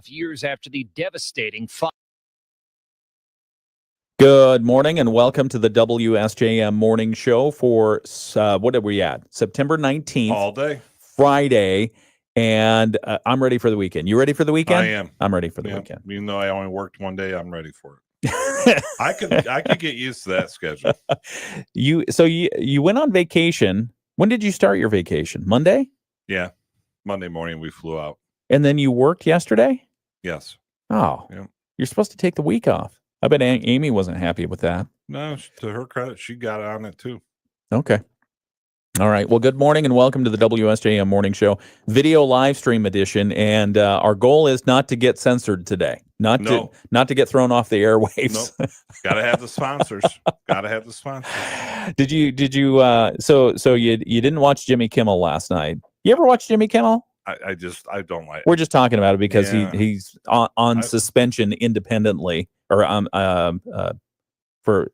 Years after the devastating fire. Good morning and welcome to the WSJM Morning Show for, what are we at? September 19th. All day. Friday. And I'm ready for the weekend. You ready for the weekend? I am. I'm ready for the weekend. Even though I only worked one day, I'm ready for it. I could get used to that schedule. You went on vacation. When did you start your vacation? Monday? Yeah. Monday morning we flew out. And then you worked yesterday? Yes. Oh. Yeah. You're supposed to take the week off. I bet Amy wasn't happy with that. No, to her credit, she got on it too. Okay. All right. Well, good morning and welcome to the WSJM Morning Show, video live stream edition. And our goal is not to get censored today, not to get thrown off the airwaves. Nope. Got to have the sponsors. Did you? So you didn't watch Jimmy Kimmel last night? You ever watch Jimmy Kimmel? I don't like it. We're just talking about it because he's on suspension independently or for.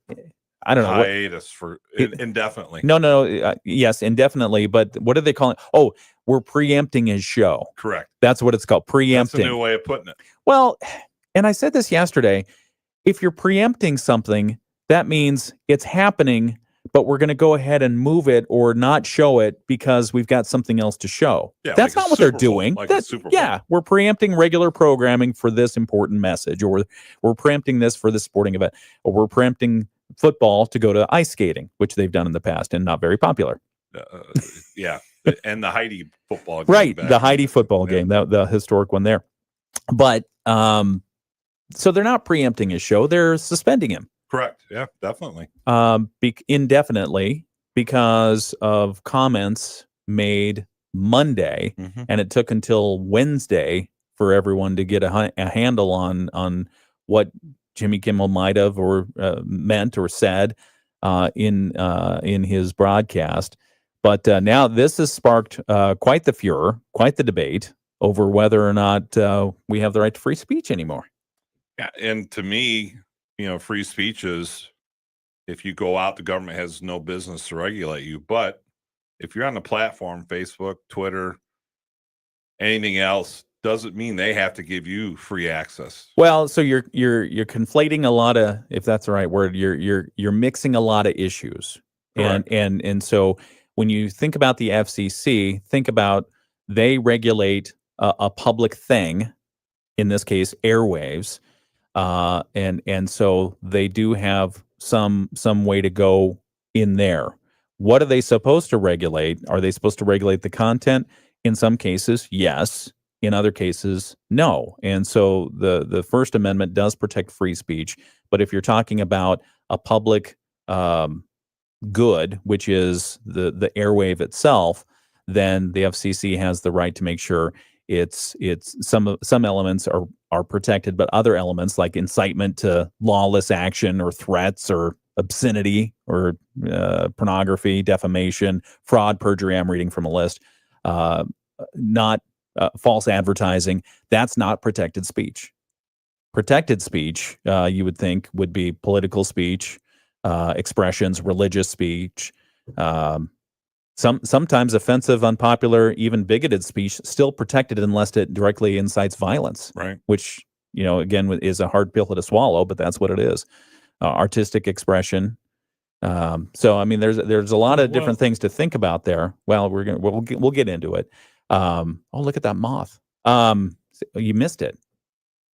I don't know. Hiatus for indefinitely. No. Yes, indefinitely. But what are they calling? Oh, we're preempting his show. Correct. That's what it's called. Preempting. That's a new way of putting it. Well, and I said this yesterday. If you're preempting something, that means it's happening, but we're going to go ahead and move it or not show it because we've got something else to show. Yeah, that's not what they're doing. Yeah, we're preempting regular programming for this important message, or we're preempting this for this sporting event, or we're preempting football to go to ice skating, which they've done in the past and not very popular. Yeah, and the Heidi football game. Right, the Heidi football game, the historic one there. But so they're not preempting his show; they're suspending him. Correct. Yeah, definitely. Indefinitely because of comments made Monday, and it took until Wednesday for everyone to get a handle on what Jimmy Kimmel might have or meant or said in his broadcast. But now this has sparked quite the furor, quite the debate over whether or not we have the right to free speech anymore. Yeah, and to me, free speech is if you go out, the government has no business to regulate you. But if you're on the platform, Facebook, Twitter, anything else, doesn't mean they have to give you free access. Well, so you're conflating a lot of, if that's the right word, you're mixing a lot of issues. And so when you think about the FCC, think about they regulate a public thing, in this case airwaves, and so they do have some way to go in there. What are they supposed to regulate? Are they supposed to regulate the content? In some cases, yes. In other cases, no. And so the First Amendment does protect free speech. But if you're talking about a public good, which is the airwave itself, then the FCC has the right to make sure it's some elements are protected, but other elements like incitement to lawless action or threats or obscenity or pornography, defamation, fraud, perjury, I'm reading from a list, not false advertising, that's not protected speech. Protected speech, you would think, would be political speech, expressions, religious speech, sometimes offensive, unpopular, even bigoted speech, still protected unless it directly incites violence. Right. Which, again, is a hard pill to swallow, but that's what it is. Artistic expression. So, I mean, there's a lot of different things to think about there. Well, we'll get into it. Oh, look at that moth. You missed it.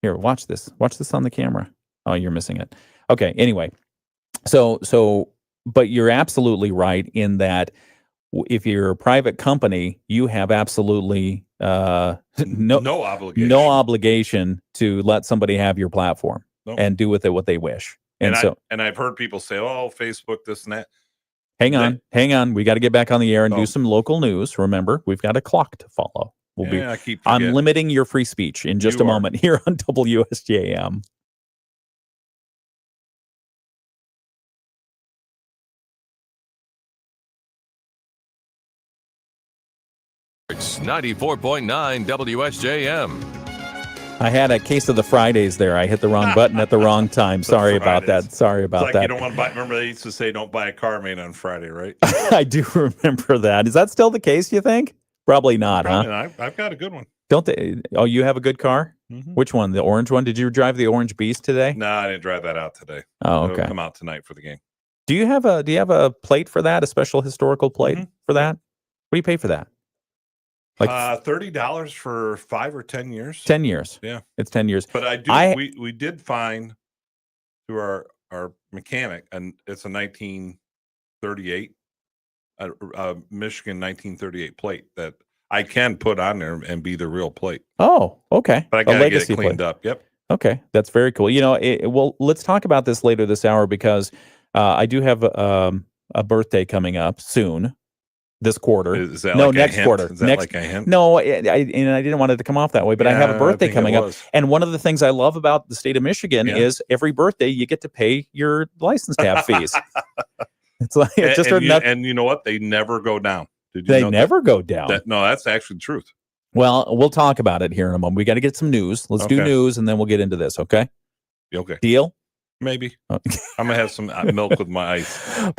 Here, watch this. Watch this on the camera. Oh, you're missing it. Okay. Anyway, so, but you're absolutely right in that if you're a private company, you have absolutely no obligation to let somebody have your platform and do with it what they wish. And I've heard people say, "Oh, Facebook, this and that." Hang on. We got to get back on the air and do some local news. Remember, we've got a clock to follow. I'm limiting your free speech in just a moment here on WSJM. It's 94.9 WSJM. I had a case of the Fridays there. I hit the wrong button at the wrong time. Sorry about that. You don't want to buy. Remember, they used to say, "Don't buy a car made on Friday," right? I do remember that. Is that still the case? You think? Probably not, huh? I've got a good one. Don't they? Oh, you have a good car? Mhm. Which one? The orange one? Did you drive the Orange Beast today? No, I didn't drive that out today. Oh, It'll okay. come out tonight for the game. Do you have a plate for that? A special historical plate Mhm. for that? What do you pay for that? Like $30 for 5 or 10 years. 10 years. Yeah. It's 10 years. But I do. We did find through our mechanic, and it's a 1938, Michigan 1938 plate that I can put on there and be the real plate. Oh, okay. But I A gotta get it legacy cleaned plate. up. Yep. Okay, that's very cool. Well, let's talk about this later this hour because I do have a birthday coming up soon, this quarter. Is that No, like next a hint? quarter. Is that Next, like a hint? No, and I didn't want it to come off that way, but I have a Yeah, birthday think it coming up. was. And one of the things I love about the state of Michigan Yeah. is every birthday you get to pay your license tab fees. It's like And, just and you know what? They never go down. Did you they know never go down. no, that's actually the truth. Well, we'll talk about it here in a moment. We got to get some news. Let's do Okay. news, and then we'll get into this. Okay, Okay. deal. Maybe. Oh. I'm gonna have some milk with my ice.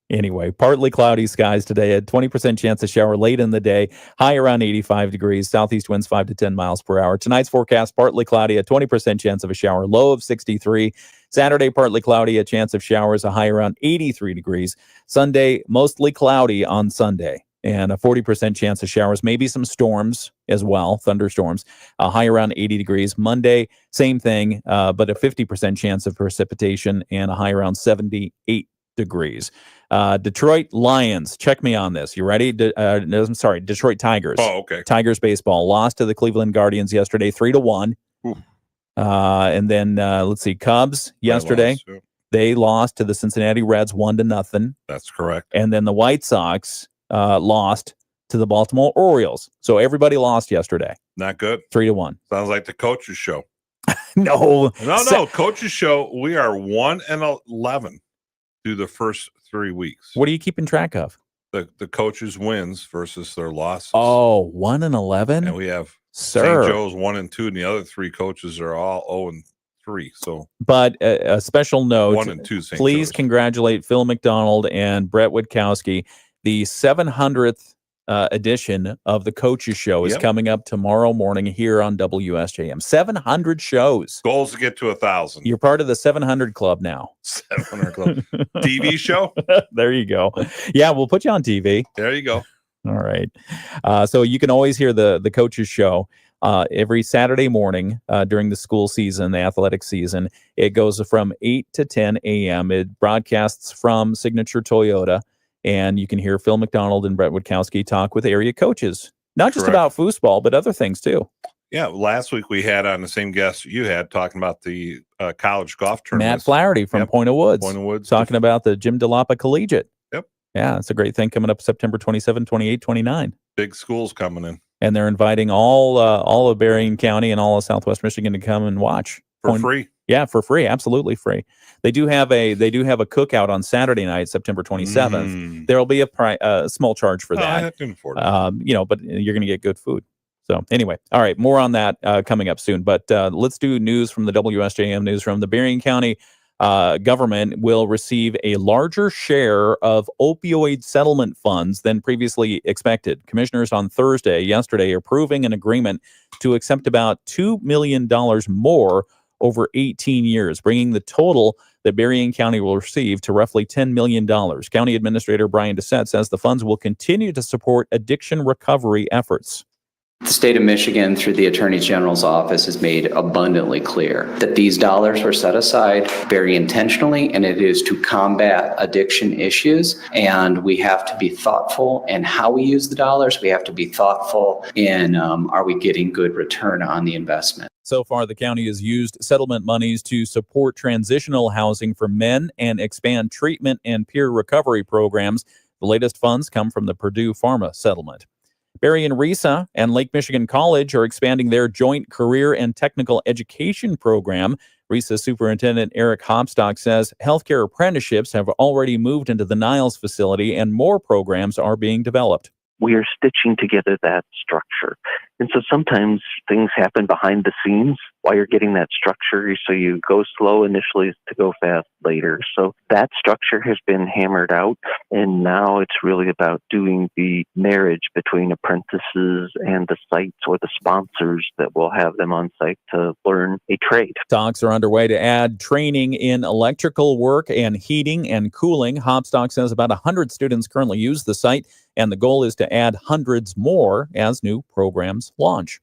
Anyway, partly cloudy skies today. A 20% chance of shower late in the day. High around 85 degrees. Southeast winds 5 to 10 miles per hour. Tonight's forecast, partly cloudy. A 20% chance of a shower. Low of 63. Saturday, partly cloudy. A chance of showers. A high around 83 degrees. Sunday, mostly cloudy on Sunday. And a 40% chance of showers. Maybe some storms as well. Thunderstorms. A high around 80 degrees. Monday, same thing, but a 50% chance of precipitation. And a high around 78 degrees. Detroit Lions. Check me on this. You ready? I'm sorry, Detroit Tigers. Oh, okay. Tigers baseball lost to the Cleveland Guardians yesterday, 3-1. Ooh. And then let's see, Cubs yesterday. Lost, yeah. They lost to the Cincinnati Reds 1-0. That's correct. And then the White Sox lost to the Baltimore Orioles. So everybody lost yesterday, Not good. 3-1. Sounds like the coach's show. No, No, coach's show. We are 1-11 through the first 3 weeks. What are you keeping track of? The coaches' wins versus their losses. Oh, 1-11. and we have Sir. St. Joe's 1-2, and the other 3 coaches are all 0-3. So But a special note, 1-2. St. please Joe's. congratulate Phil McDonald and Brett Witkowski. The 700th edition of the Coaches Show is Yep. coming up tomorrow morning here on WSJM. 700 shows. Goals to get to 1,000. You're part of the 700 Club now. 700 club. TV show. There you go. Yeah, we'll put you on TV. There you go. All right. So you can always hear the Coaches Show every Saturday morning during the school season, the athletic season. It goes from 8 to 10 a.m. It broadcasts from Signature Toyota, and you can hear Phil McDonald and Brett Witkowski talk with area coaches, not just Correct. about foosball, but other things too. Yeah, last week we had on the same guest you had talking about the college golf tournament. Matt Flaherty from Yep. Point of Woods, Point of Woods. talking about the Jim DeLapa Collegiate. Yep. Yeah, it's a great thing coming up September 27, 28, 29. Big schools coming in And they're inviting all of Berrien County and all of Southwest Michigan to come and watch. for free. Yeah, for free, absolutely free. They do have a cookout on Saturday night, September 27th. Mm. There'll be a small charge for Oh, I that. can afford it. But you're going to get good food. So anyway, all right, more on that coming up soon. But let's do news from the WSJM newsroom. The Berrien County government will receive a larger share of opioid settlement funds than previously expected. Commissioners on yesterday, approving an agreement to accept about $2 million more over 18 years, bringing the total that Berrien County will receive to roughly $10 million. County Administrator Brian Doucette says the funds will continue to support addiction recovery efforts. The state of Michigan, through the Attorney General's office, has made abundantly clear that these dollars were set aside very intentionally, and it is to combat addiction issues. And we have to be thoughtful in how we use the dollars. We have to be thoughtful in are we getting good return on the investment. So far, the county has used settlement monies to support transitional housing for men and expand treatment and peer recovery programs. The latest funds come from the Purdue Pharma settlement. Berrien RISA and Lake Michigan College are expanding their joint career and technical education program. RISA Superintendent Eric Hopstock says healthcare apprenticeships have already moved into the Niles facility and more programs are being developed. We are stitching together that structure. And so sometimes things happen behind the scenes while you're getting that structure. So you go slow initially to go fast later. So that structure has been hammered out. And now it's really about doing the marriage between apprentices and the sites or the sponsors that will have them on site to learn a trade. Talks are underway to add training in electrical work and heating and cooling. Hopstock says about 100 students currently use the site, and the goal is to add hundreds more as new programs launch.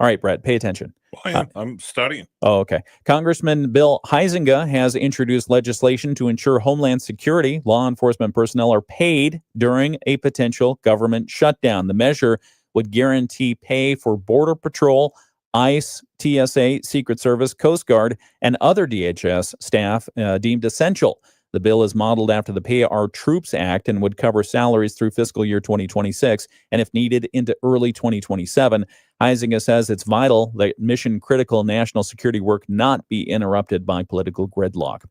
All right, Brett, pay attention. I'm studying. Oh, okay. Congressman Bill Huizenga has introduced legislation to ensure Homeland Security law enforcement personnel are paid during a potential government shutdown. The measure would guarantee pay for Border Patrol, ICE, TSA, Secret Service, Coast Guard, and other DHS staff deemed essential. The bill is modeled after the Pay Our Troops Act and would cover salaries through fiscal year 2026 and, if needed, into early 2027. Huizenga says it's vital that mission-critical national security work not be interrupted by political gridlock.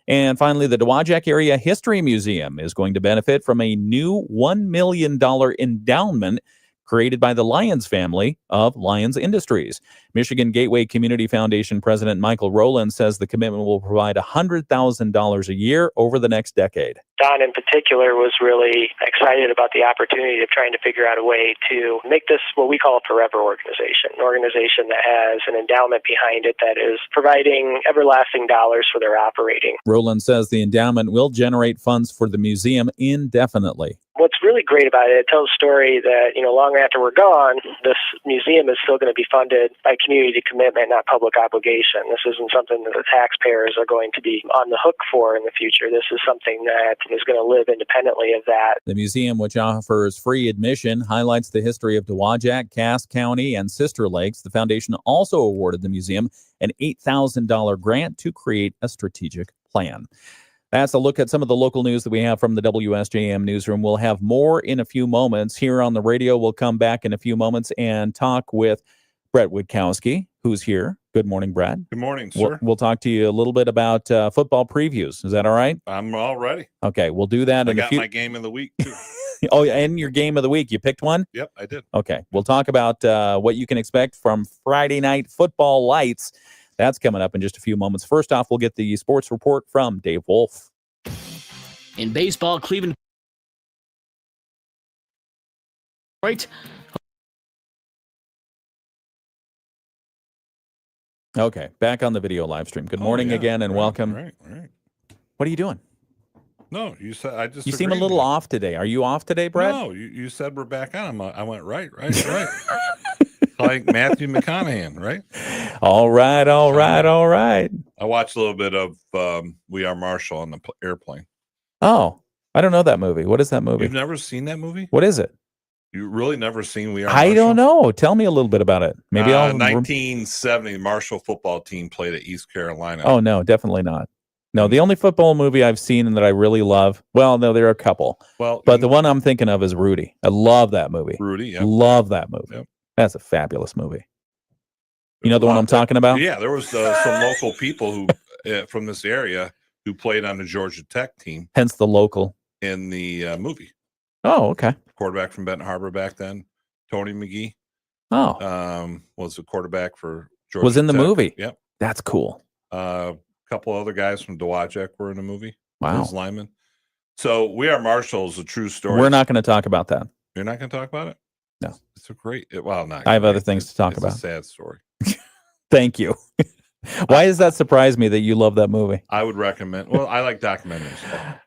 And finally, the Dowagiac Area History Museum is going to benefit from a new $1 million endowment created by the Lyons family of Lyons Industries. Michigan Gateway Community Foundation President Michael Rowland says the commitment will provide $100,000 a year over the next decade. Don in particular was really excited about the opportunity of trying to figure out a way to make this what we call a forever organization, an organization that has an endowment behind it that is providing everlasting dollars for their operating. Rowland says the endowment will generate funds for the museum indefinitely. What's really great about it, it tells a story that, long after we're gone, this museum is still going to be funded by community commitment, not public obligation. This isn't something that the taxpayers are going to be on the hook for in the future. This is something that is going to live independently of that. The museum, which offers free admission, highlights the history of Dowagiac, Cass County, and Sister Lakes. The foundation also awarded the museum an $8,000 grant to create a strategic plan. That's a look at some of the local news that we have from the WSJM newsroom. We'll have more in a few moments. Here on the radio, we'll come back in a few moments and talk with Brett Witkowski, who's here. Good morning, Brett. Good morning, sir. We'll talk to you a little bit about football previews. Is that all right? I'm all ready. Okay, we'll do that. I got my game of the week, too. Oh, and your game of the week. You picked one? Yep, I did. Okay, we'll talk about what you can expect from Friday Night Football Lights. That's coming up in just a few moments. First off, we'll get the sports report from Dave Wolf. In baseball, Cleveland. Right. Okay, back on the video live stream. Good morning again and welcome. Right. What are you doing? No, you said I just. You seem a little off today. Are you off today, Brett? No, you said we're back on. I went right. Like Matthew McConaughey, right? All right. I watched a little bit of We Are Marshall on the airplane. Oh, I don't know that movie. What is that movie? You've never seen that movie? What is it? You really never seen We Are Marshall? I don't know. Tell me a little bit about it. Maybe I'll. 1970 Marshall football team played at East Carolina. Oh, no, definitely not. No, the only football movie I've seen and that I really love, well, no, there are a couple. But the one I'm thinking of is Rudy. I love that movie. Rudy, yeah. Love that movie. Yep. That's a fabulous movie. You know the one I'm talking about? Yeah, there was some local people who from this area who played on the Georgia Tech team. Hence the local. In the movie. Oh, okay. Quarterback from Benton Harbor back then, Tony McGee. Oh. Was the quarterback for Georgia Was in the Tech. movie. Yep. That's cool. A couple other guys from Dowagiac were in the movie. Wow. As linemen. So We Are Marshall is a true story. We're not going to talk about that. You're not going to talk about it? No. It's a great. not. I have other things to talk about. It's a sad story. Thank you. Why does that surprise me that you love that movie? I would recommend. Well, I like documentaries.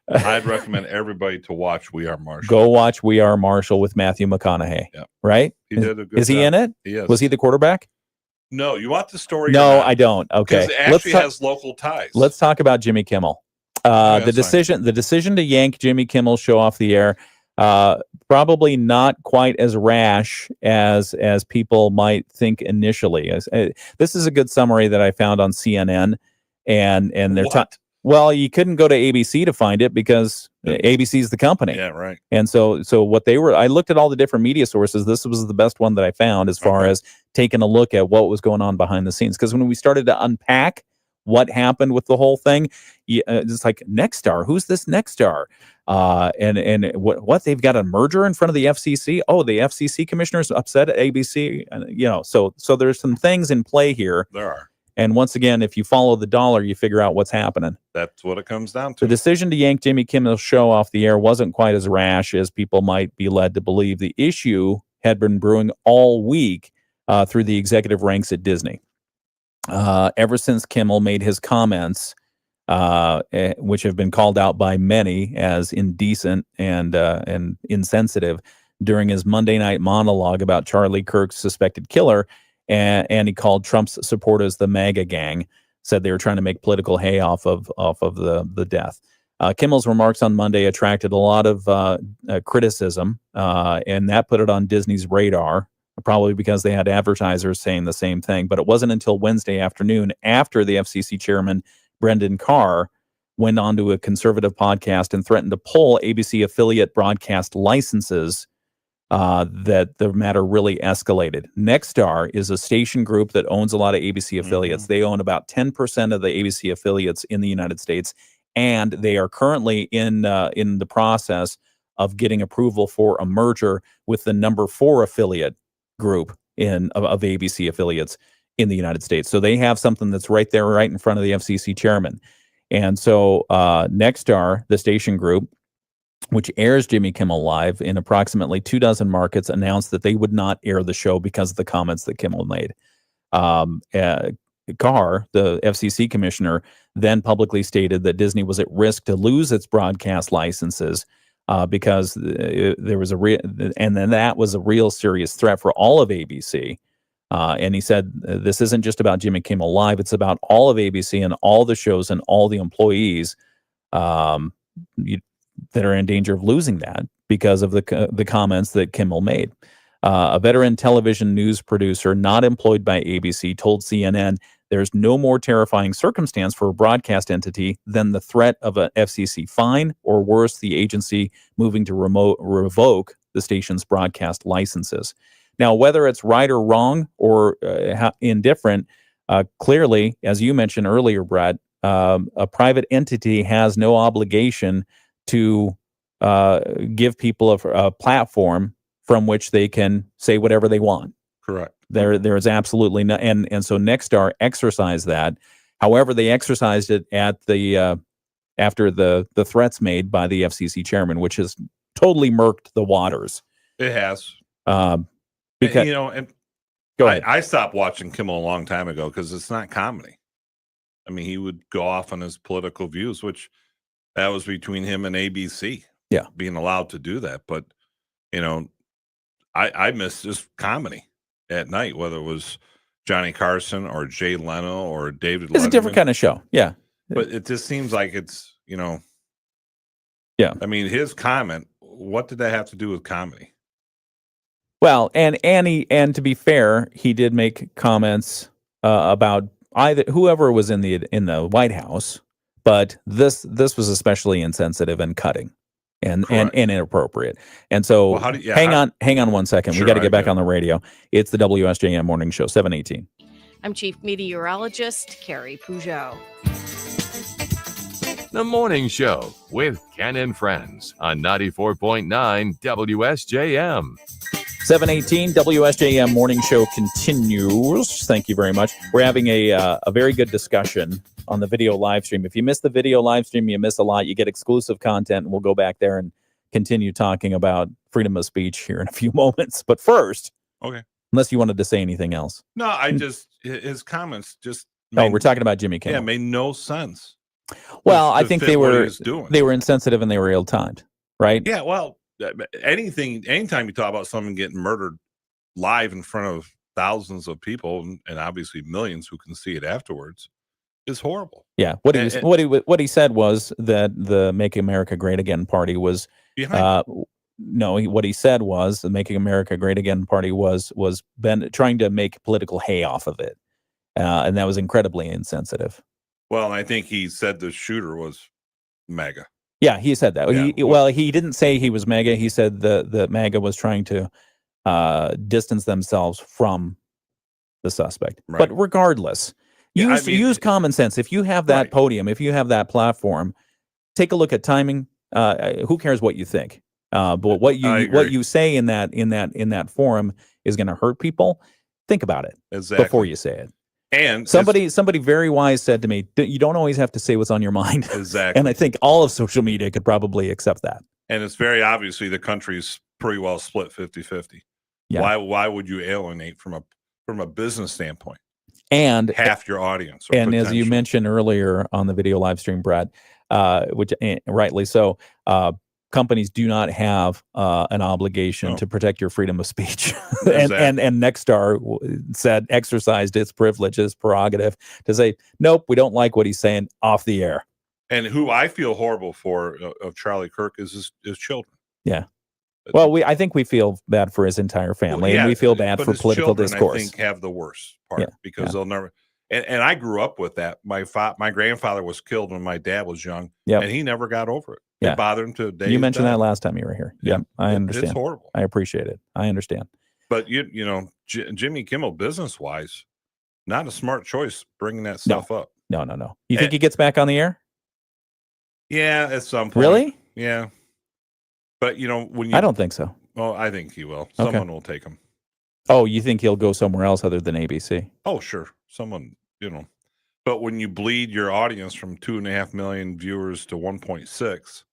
I'd recommend everybody to watch We Are Marshall. Go watch We Are Marshall with Matthew McConaughey. Yep. Right? He did a good Is he job. in it? He is. Was he the quarterback? No, you want the story? No, I don't. Okay. Because it actually has local ties. Let's talk about Jimmy Kimmel. The decision to yank Jimmy Kimmel show off the air, probably not quite as rash as people might think initially. This is a good summary that I found on CNN, and they're well, you couldn't go to ABC to find it because ABC is the company. Yeah, right. And so what they were, I looked at all the different media sources. This was the best one that I found as far as taking a look at what was going on behind the scenes. Because when we started to unpack what happened with the whole thing. It's like Nexstar. Who's this Nexstar? And what they've got a merger in front of the FCC. Oh, the FCC commissioner's upset at ABC. So there's some things in play here. There are. And once again, if you follow the dollar, you figure out what's happening. That's what it comes down to. The decision to yank Jimmy Kimmel's show off the air wasn't quite as rash as people might be led to believe. The issue had been brewing all week through the executive ranks at Disney. Ever since Kimmel made his comments, which have been called out by many as indecent and insensitive during his Monday night monologue about Charlie Kirk's suspected killer, and he called Trump's supporters the MAGA gang, said they were trying to make political hay off of the death. Kimmel's remarks on Monday attracted a lot of criticism, and that put it on Disney's radar, probably because they had advertisers saying the same thing. But it wasn't until Wednesday afternoon, after the FCC chairman, Brendan Carr, went onto a conservative podcast and threatened to pull ABC affiliate broadcast licenses, that the matter really escalated. Nexstar is a station group that owns a lot of ABC affiliates. Mm-hmm. They own about 10% of the ABC affiliates in the United States, and they are currently in the process of getting approval for a merger with the number 4 affiliate group of ABC affiliates in the United States. So they have something that's right there, right in front of the FCC chairman. And so Nexstar, the station group, which airs Jimmy Kimmel Live in approximately 24 markets, announced that they would not air the show because of the comments that Kimmel made. Carr, the FCC commissioner, then publicly stated that Disney was at risk to lose its broadcast licenses because there was and then that was a real serious threat for all of ABC. And he said, this isn't just about Jimmy Kimmel Live, it's about all of ABC and all the shows and all the employees that are in danger of losing that because of the comments that Kimmel made. A veteran television news producer not employed by ABC told CNN, there's no more terrifying circumstance for a broadcast entity than the threat of an FCC fine, or worse, the agency moving to revoke the station's broadcast licenses. Now, whether it's right or wrong or indifferent, clearly, as you mentioned earlier, Brad, a private entity has no obligation to give people a platform from which they can say whatever they want. Correct. There is absolutely no, and so Nexstar exercised that. However, they exercised it at the after the threats made by the FCC chairman, which has totally murked the waters. It has. Because and go ahead. I stopped watching Kimmel a long time ago because it's not comedy. I mean, he would go off on his political views, which that was between him and ABC. Yeah, being allowed to do that. But I miss just comedy at night, whether it was Johnny Carson or Jay Leno or David. It's Letterman. a different kind of show. Yeah, but it just seems like it's Yeah, I mean, his comment. What did that have to do with comedy? Well, and to be fair, he did make comments about either whoever was in the White House, but this was especially insensitive and cutting and inappropriate. And so hang on 1 second. Sure, we got to get back on the radio. It's the WSJM Morning Show, 718. I'm Chief Meteorologist Carrie Peugeot. The Morning Show with Ken and Friends on 94.9 WSJM. 718 WSJM Morning Show continues. Thank you very much. We're having a very good discussion on the video live stream. If you miss the video live stream, you miss a lot. You get exclusive content, and we'll go back there and continue talking about freedom of speech here in a few moments. But first, okay, unless you wanted to say anything else. No, his comments just. We're talking about Jimmy Kimmel. Yeah, made no sense. Well, I think they were insensitive and they were ill-timed, right? Yeah, well, anytime you talk about someone getting murdered live in front of thousands of people and obviously millions who can see it afterwards is horrible. Yeah, what he said was that the Make America Great Again party was what he said was the Making America Great Again party was trying to make political hay off of it, and that was incredibly insensitive. Well, I think he said the shooter was MAGA. Yeah, he said that. Yeah. He didn't say he was MAGA. He said the MAGA was trying to distance themselves from the suspect. Right. But regardless, Yeah, Use common sense. If you have that Right. podium, if you have that platform, take a look at timing. Who cares what you think? But what I you agree. say in that forum is going to hurt people. Think about it Exactly. before you say it. And Somebody very wise said to me, you don't always have to say what's on your mind. exactly. And I think all of social media could probably accept that. And it's very obviously the country's pretty well split 50-50. Yeah. Why would you alienate from a business standpoint And half your audience? Or and as you potential? mentioned earlier on the video live stream, Brad, which rightly so, companies do not have an obligation No. to protect your freedom of speech. Exactly. and Nexstar said exercised its privilege, its prerogative to say, nope, we don't like what he's saying off the air. And who I feel horrible for of Charlie Kirk is his children. Yeah. Well, I think we feel bad for his entire family, Well, and we yeah, feel bad but for his political children, discourse. I think have the worst part Yeah, because yeah. they'll never. And I grew up with that. My grandfather was killed when my dad was young, Yep. and he never got over it. Yeah. It bothered him to the day. You he mentioned died. that last time you were here. Yeah, I understand. It's horrible. I appreciate it. I understand. But you know, Jimmy Kimmel, business wise, not a smart choice bringing that stuff up. No. You think he gets back on the air? Yeah, at some point. Really? Yeah. But you know, when you, I don't think so. Well, I think he will. Okay. Someone will take him. Oh, you think he'll go somewhere else other than ABC? Oh, sure. Someone, you know. But when you bleed your audience from 2.5 million viewers to 1.6,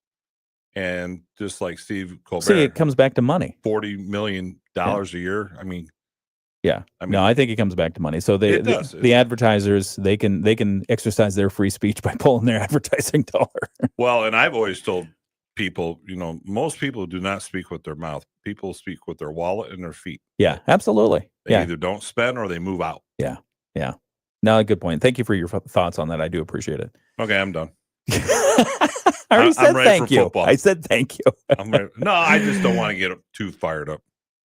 and just like Steve Colbert, See, it comes back to money. $40 million a year. I mean, Yeah. I mean, No, I think it comes back to money. So It does. the advertisers, they can exercise their free speech by pulling their advertising dollar. well, and I've always told people, you know, most people do not speak with their mouth. People speak with their wallet and their feet. Yeah, absolutely. They Yeah. either don't spend or they move out. Yeah. No, good point. Thank you for your thoughts on that. I do appreciate it. Okay, I'm done. I already I'm said ready thank for you. football. I said thank you. No, I just don't want to get too fired up.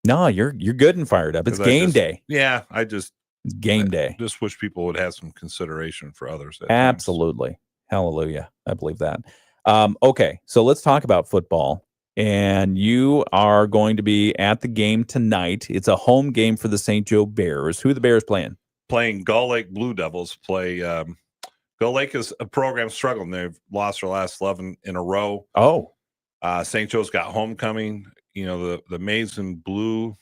No, you're good and fired up. It's 'Cause I game just- day. Yeah, I just It's game day. just wish people would have some consideration for others. at times. Absolutely. Hallelujah. I believe that. Okay, so let's talk about football. And you are going to be at the game tonight. It's a home game for the St. Joe Bears. Who are the Bears playing? Playing Gull Lake Blue Devils. Gull Lake is a program struggling. They've lost their last 11 in a row. Oh, St. Joe's got homecoming. You know, the Maize and Blue.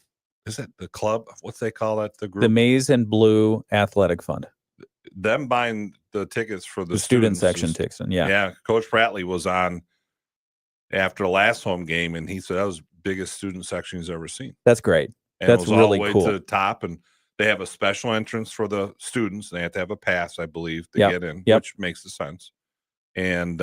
Is that the club? What's they call that? The group? the Maize and Blue Athletic Fund. Them buying the tickets for The student students section, is- Tixon. Yeah. Yeah, Coach Pratley was on after the last home game, and he said that was the biggest student section he's ever seen. That's great. And That's it was all really the way cool. to the top, and they have a special entrance for the students. They have to have a pass, I believe, to Yep, get in, yep. which makes the sense. And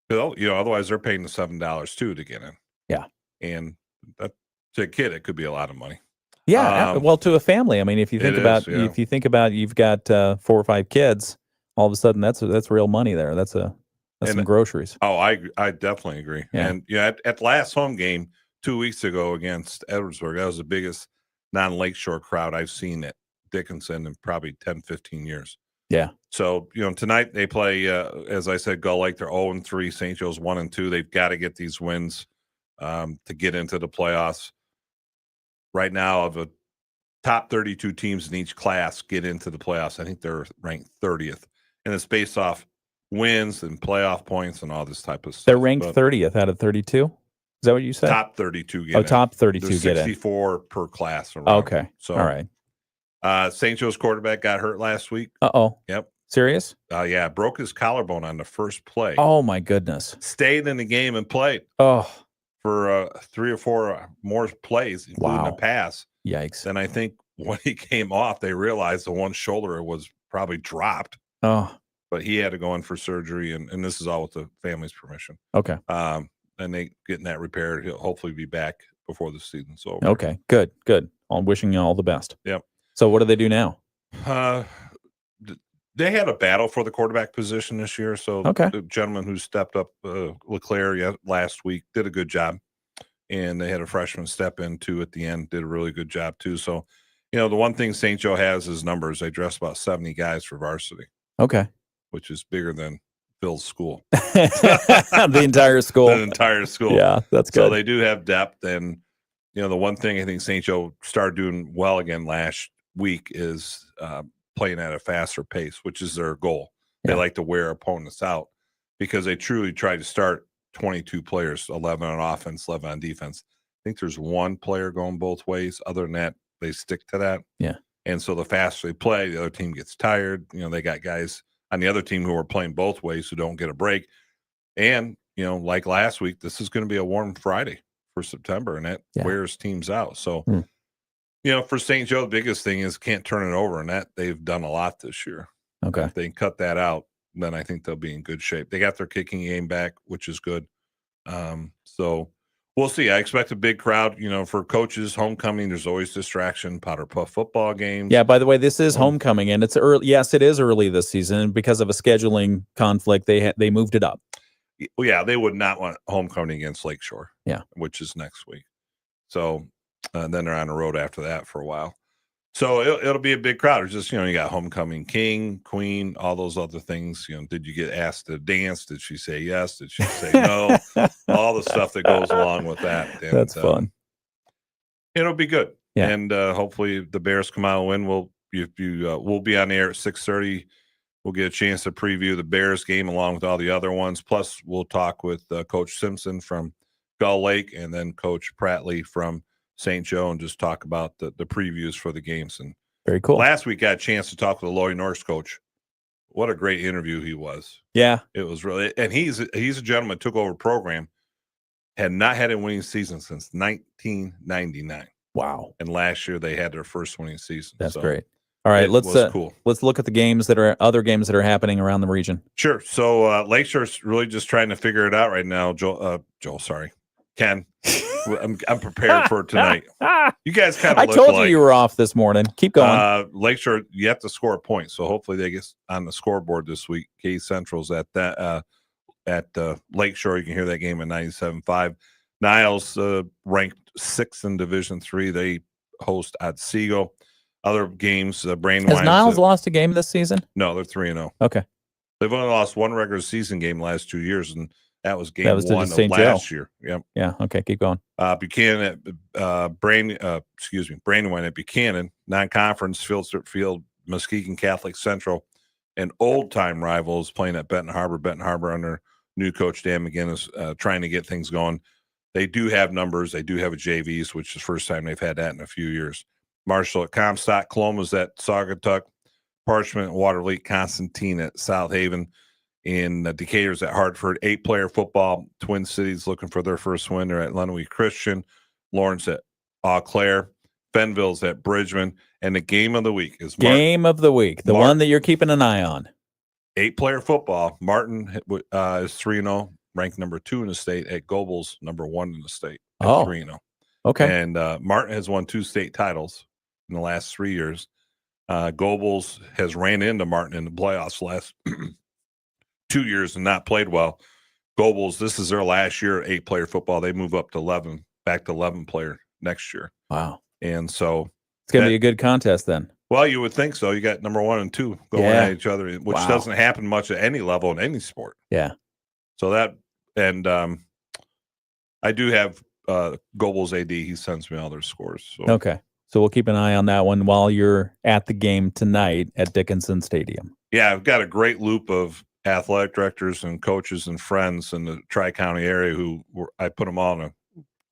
you know, otherwise they're paying the $7 too to get in. Yeah. And that to a kid, it could be a lot of money. Yeah. Well, to a family. I mean, if you think it about is, yeah. if you think about you've got 4 or 5 kids, all of a sudden that's real money there. That's some And- groceries. Oh, I definitely agree. Yeah. And yeah, at last home game 2 weeks ago against Edwardsburg, that was the biggest non-Lakeshore crowd I've seen at Dickinson in probably 10, 15 years. Yeah. So, you know, tonight they play, as I said, Gull Lake. They're 0-3. St. Joe's 1-2. They've got to get these wins to get into the playoffs. Right now, of the top 32 teams in each class get into the playoffs, I think they're ranked 30th. And it's based off wins and playoff points and all this type of stuff. They're ranked But 30th out of 32. Is that what you said? top 32 get oh, in. top 32 There's get in. 64 per class. Around. Okay. So, all right. St. Joe's quarterback got hurt last week. Uh-oh. Yep. Serious? Yeah, broke his collarbone on the first play. Oh my goodness. Stayed in the game and played Oh, for 3 or 4 more plays, including Wow. a pass. yikes. Then I think when he came off, they realized the one shoulder was probably dropped, Oh, but he had to go in for surgery, and this is all with the family's permission. okay. And they getting that repaired. He'll hopefully be back before the season's over. Okay. Good. I'm wishing you all the best. Yep. So what do they do now? They had a battle for the quarterback position this year. So Okay. the gentleman who stepped up, LeClaire, last week, did a good job. And they had a freshman step in too at the end, did a really good job too. So, you know, the one thing St. Joe has is numbers. They dress about 70 guys for varsity, Okay. which is bigger than Phil's school. The entire school. The entire school. Yeah, that's So good. they do have depth. And, you know, the one thing I think St. Joe started doing well again last week is playing at a faster pace, which is their goal. They Yeah. like to wear opponents out because they truly try to start 22 players, 11 on offense, 11 on defense. I think there's one player going both ways. Other than that, they stick to that. Yeah. And so the faster they play, the other team gets tired. They got guys on the other team who are playing both ways who don't get a break. And, like last week, this is going to be a warm Friday for September, and that wears teams out. So, for St. Joe, the biggest thing is can't turn it over, and that they've done a lot this year. Okay. If they can cut that out, then I think they'll be in good shape. They got their kicking game back, which is good. So we'll see. I expect a big crowd. For coaches, homecoming, there's always distraction. Powder Puff football games. Yeah, by the way, this is homecoming, and it's early. Yes, it is early this season because of a scheduling conflict. They moved it up. Well, yeah, they would not want homecoming against Lakeshore. Yeah, which is next week. So then they're on the road after that for a while. So it'll be a big crowd. It's just you got homecoming king, queen, all those other things. Did you get asked to dance? Did she say yes? Did she say no? All the stuff that goes along with that. And, that's fun. It'll be good. Yeah. And hopefully the Bears come out and win. We'll be on the air at 6:30. We'll get a chance to preview the Bears game along with all the other ones. Plus, we'll talk with Coach Simpson from Gull Lake and then Coach Prattley from St. Joe and just talk about the previews for the games. And very cool. Last week, got a chance to talk with the Loy Norris coach. What a great interview he was. Yeah. It was really, and he's a gentleman, took over a program, had not had a winning season since 1999. Wow. And last year they had their first winning season. That's great. All right, let's look at the games other games that are happening around the region. Sure. So Lakeshore's really just trying to figure it out right now. Ken, I'm prepared for tonight. You guys kind of. I told you were off this morning. Keep going. Lakeshore, you have to score a point, so hopefully they get on the scoreboard this week. K Central's at that at Lakeshore. You can hear that game at 97.5. Niles ranked 6th in Division III. They host Otsego. Other games, Brandywine. Has Niles lost a game this season? No, they're 3-0. Okay. They've only lost one regular season game the last 2 years, and that was game one of St. last Joe. year. Yep. Yeah. Okay. Keep going. Buchanan at Brandywine at Buchanan, non-conference Field, Muskegon Catholic Central, and old-time rivals playing at Benton Harbor. Benton Harbor under new coach Dan McGinnis trying to get things going. They do have numbers. They do have a JVs, which is the first time they've had that in a few years. Marshall at Comstock, Coloma's at Saugatuck, Parchment at Waterloo, Constantine at South Haven, in Decatur's at Hartford. 8-player football, Twin Cities looking for their first win. They're at Lenawee Christian, Lawrence at Eau Claire, Fenville's at Bridgman, and the game of the week is the one that you're keeping an eye on. 8-player football. Martin is 3-0, ranked number 2 in the state. At Goebels, number 1 in the state. At 3-0. Okay. And Martin has won 2 state titles in the last 3 years. Goebels has ran into Martin in the playoffs last 2 years and not played well. Goebels, this is their last year at 8-player football. They move up to 11, back to 11-player next year. Wow. And so it's going to be a good contest then. Well, you would think so. You got number 1 and 2 going at each other, which doesn't happen much at any level in any sport. Yeah. So that, and I do have Goebels AD. He sends me all their scores. So. Okay. So we'll keep an eye on that one while you're at the game tonight at Dickinson Stadium. Yeah, I've got a great loop of athletic directors and coaches and friends in the Tri-County area I put them all in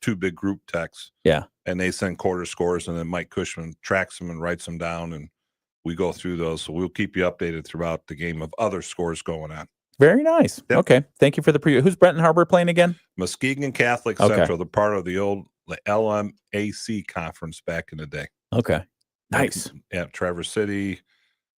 2 big group texts. Yeah. And they send quarter scores, and then Mike Cushman tracks them and writes them down, and we go through those. So we'll keep you updated throughout the game of other scores going on. Very nice. Yep. Okay. Thank you for the preview. Who's Benton Harbor playing again? Muskegon Catholic Central. They're part of the old LMAC conference back in the day. Okay. Nice. Yeah. Traverse City,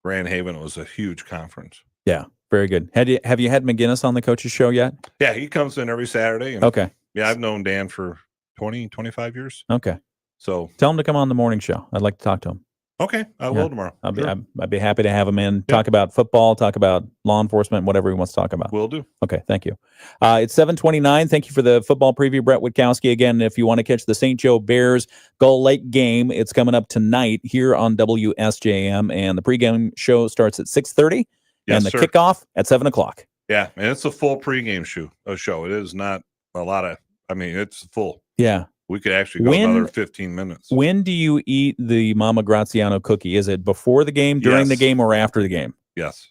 Grand Haven. It was a huge conference. Yeah. Very good. Have you had McGinnis on the coach's show yet? Yeah. He comes in every Saturday. And, okay. Yeah. I've known Dan for 20, 25 years. Okay. So tell him to come on the morning show. I'd like to talk to him. Okay. I will tomorrow. I'd be happy to have him in, talk about football, talk about law enforcement, whatever he wants to talk about. Will do. Okay. Thank you. It's 7:29. Thank you for the football preview, Brett Witkowski. Again, if you want to catch the St. Joe Bears Gull Lake game, it's coming up tonight here on WSJM, and the pregame show starts at 6:30 and the kickoff at 7:00. Yeah. And it's a full pregame show. It is not a lot of, it's full. Yeah. We could actually go another 15 minutes. When do you eat the Mama Graziano cookie? Is it before the game, during the Yes. game, or after the game? Yes.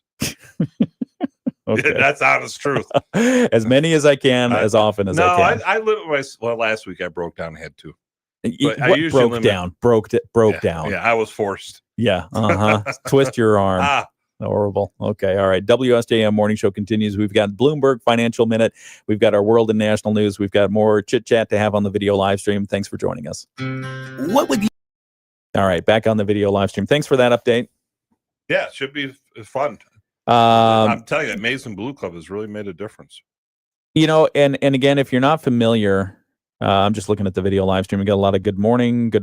Okay. That's honest truth. As many as I can, as often as I can. I live well, last week I broke down and had to. What I usually broke down? Broke down. Yeah, I was forced. Yeah. Twist your arm. Horrible. Okay. All right. WSJM Morning Show continues. We've got Bloomberg Financial Minute. We've got our world and national news. We've got more chit chat to have on the video live stream. Thanks for joining us. What would you? All right. Back on the video live stream. Thanks for that update. Yeah, it should be fun. I'm telling you, Mason Blue Club has really made a difference. You know, and again, if you're not familiar, I'm just looking at the video live stream. We got a lot of good morning, Bill.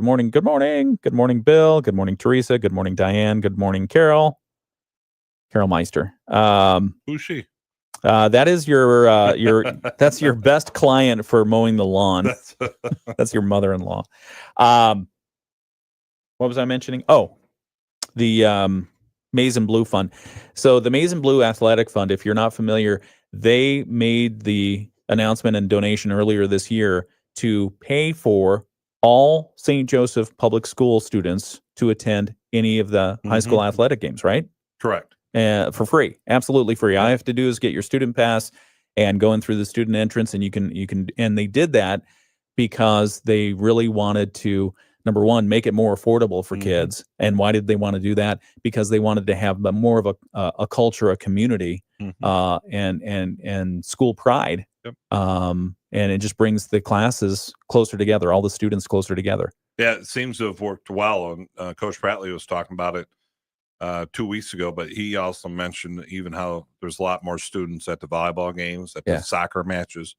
Good morning, Teresa. Good morning, Diane. Good morning, Carol Meister. Who's she? That is your that's your best client for mowing the lawn. That's your mother-in-law. What was I mentioning? Oh, the Maize and Blue Fund. So the Maize and Blue Athletic Fund, if you're not familiar, they made the announcement and donation earlier this year to pay for all St. Joseph Public School students to attend any of the high school athletic games, right? Correct. For free, absolutely free. All you have to do is get your student pass and go in through the student entrance, and you can. And they did that because they really wanted to, number one, make it more affordable for kids. And why did they want to do that? Because they wanted to have more of a culture, a community, and school pride. Yep. And it just brings the classes closer together, all the students closer together. Yeah, it seems to have worked well. And Coach Pratley was talking about it 2 weeks ago, but he also mentioned even how there's a lot more students at the volleyball games, at the soccer matches.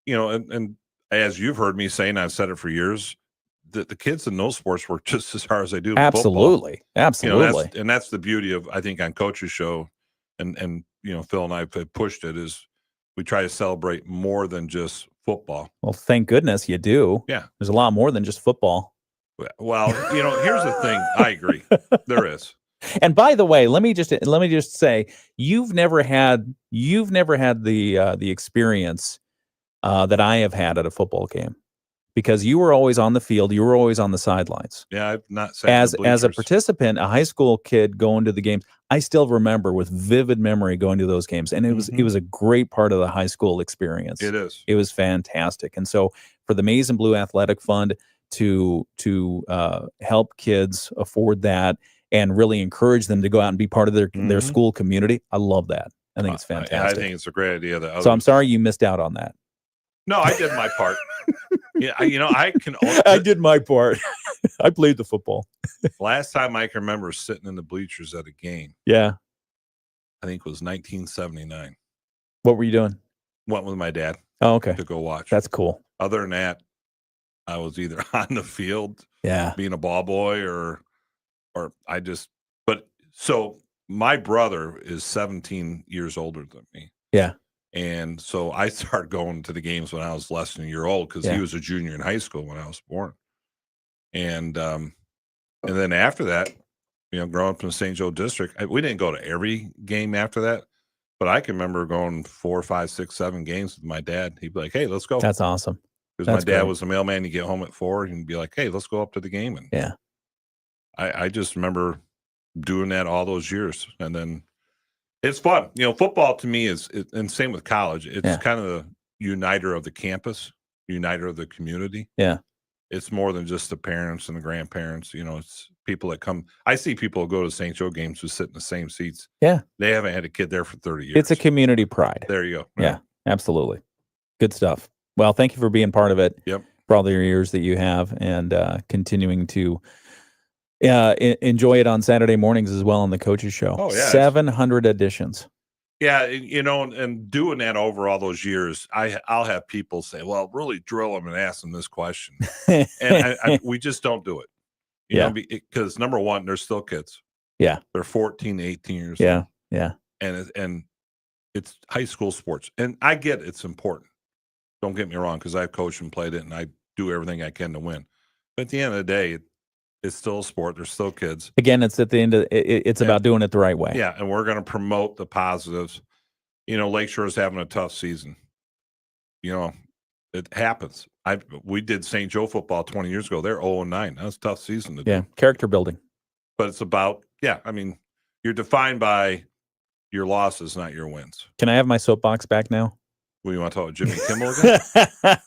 You know, and as you've heard me say, and I've said it for years, the kids in those sports work just as hard as they do. Absolutely. Football. Absolutely. You know, that's the beauty of, I think, on Coach's show, and you know, Phil and I have pushed it, is we try to celebrate more than just football. Well, thank goodness you do. Yeah. There's a lot more than just football. Well, you know, here's the thing. I agree. There is. And by the way, let me just say, you've never had the experience that I have had at a football game, because you were always on the field, you were always on the sidelines. Yeah, I've not sat in the bleachers. As a participant, a high school kid going to the games. I still remember with vivid memory going to those games, and it was a great part of the high school experience. It is. It was fantastic. And so for the Maize and Blue Athletic Fund to help kids afford that and really encourage them to go out and be part of their school community, I love that. I think it's fantastic. I think it's a great idea. So I'm sorry you missed out on that. No, I did my part. Yeah, you know, I can. I did my part. I played the football. Last time I can remember sitting in the bleachers at a game. Yeah. I think it was 1979. What were you doing? Went with my dad. Oh, okay. To go watch. That's cool. Other than that, I was either on the field, being a ball boy, or I just. But so my brother is 17 years older than me. Yeah. And so I started going to the games when I was less than a year old, because he was a junior in high school when I was born. And then after that, you know, growing up in the St. Joe district, we didn't go to every game after that, but I can remember going 4, 5, 6, 7 games with my dad. He'd be like, "Hey, let's go." That's awesome. Because my dad was a mailman. You get home at 4 and be like, "Hey, let's go up to the game." And I just remember doing that all those years. And then it's fun. You know, football to me and same with college, it's kind of the uniter of the campus, uniter of the community. Yeah. It's more than just the parents and the grandparents. You know, it's people that come. I see people who go to St. Joe games who sit in the same seats. Yeah. They haven't had a kid there for 30 years. It's a community pride. There you go. Yeah, absolutely. Good stuff. Well, thank you for being part of it. Yep. For all the years that you have, and continuing to enjoy it on Saturday mornings as well on the Coaches Show. Oh, yeah. 700 editions. Yeah, you know, and doing that over all those years, I'll have people say, "Well, really drill them and ask them this question," and we just don't do it. You know, because number one, they're still kids. Yeah, they're 14, 18 years old. old. Yeah, and it's high school sports, and I get it's important. Don't get me wrong, because I've coached and played it, and I do everything I can to win. But at the end of the day, it's still a sport. They're still kids. Again, it's at the end of it's about doing it the right way. Yeah, and we're going to promote the positives. You know, Lakeshore is having a tough season. You know, It happens. We did St. Joe football 20 years ago. They're 0-9. That was a tough season to do. Yeah, character building. But it's about, you're defined by your losses, not your wins. Can I have my soapbox back now? What, you want to talk about Jimmy Kimmel again?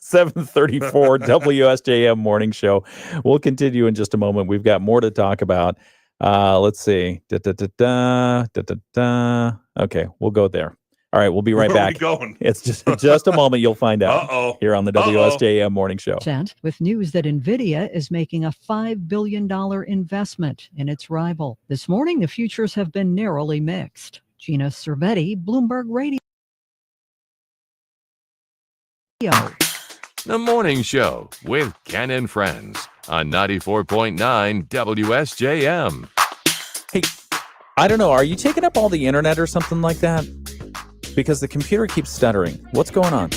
7:34 WSJM Morning Show. We'll continue in just a moment. We've got more to talk about. Let's see. Okay, we'll go there. All right, we'll be right Where are we back. going? It's just a moment. You'll find out here on the WSJM Morning Show. With news that NVIDIA is making a $5 billion investment in its rival. This morning, the futures have been narrowly mixed. Gina Cervetti, Bloomberg Radio. The Morning Show with Ken and Friends on 94.9 WSJM. Hey, I don't know. Are you taking up all the internet or something like that? Because the computer keeps stuttering. What's going on?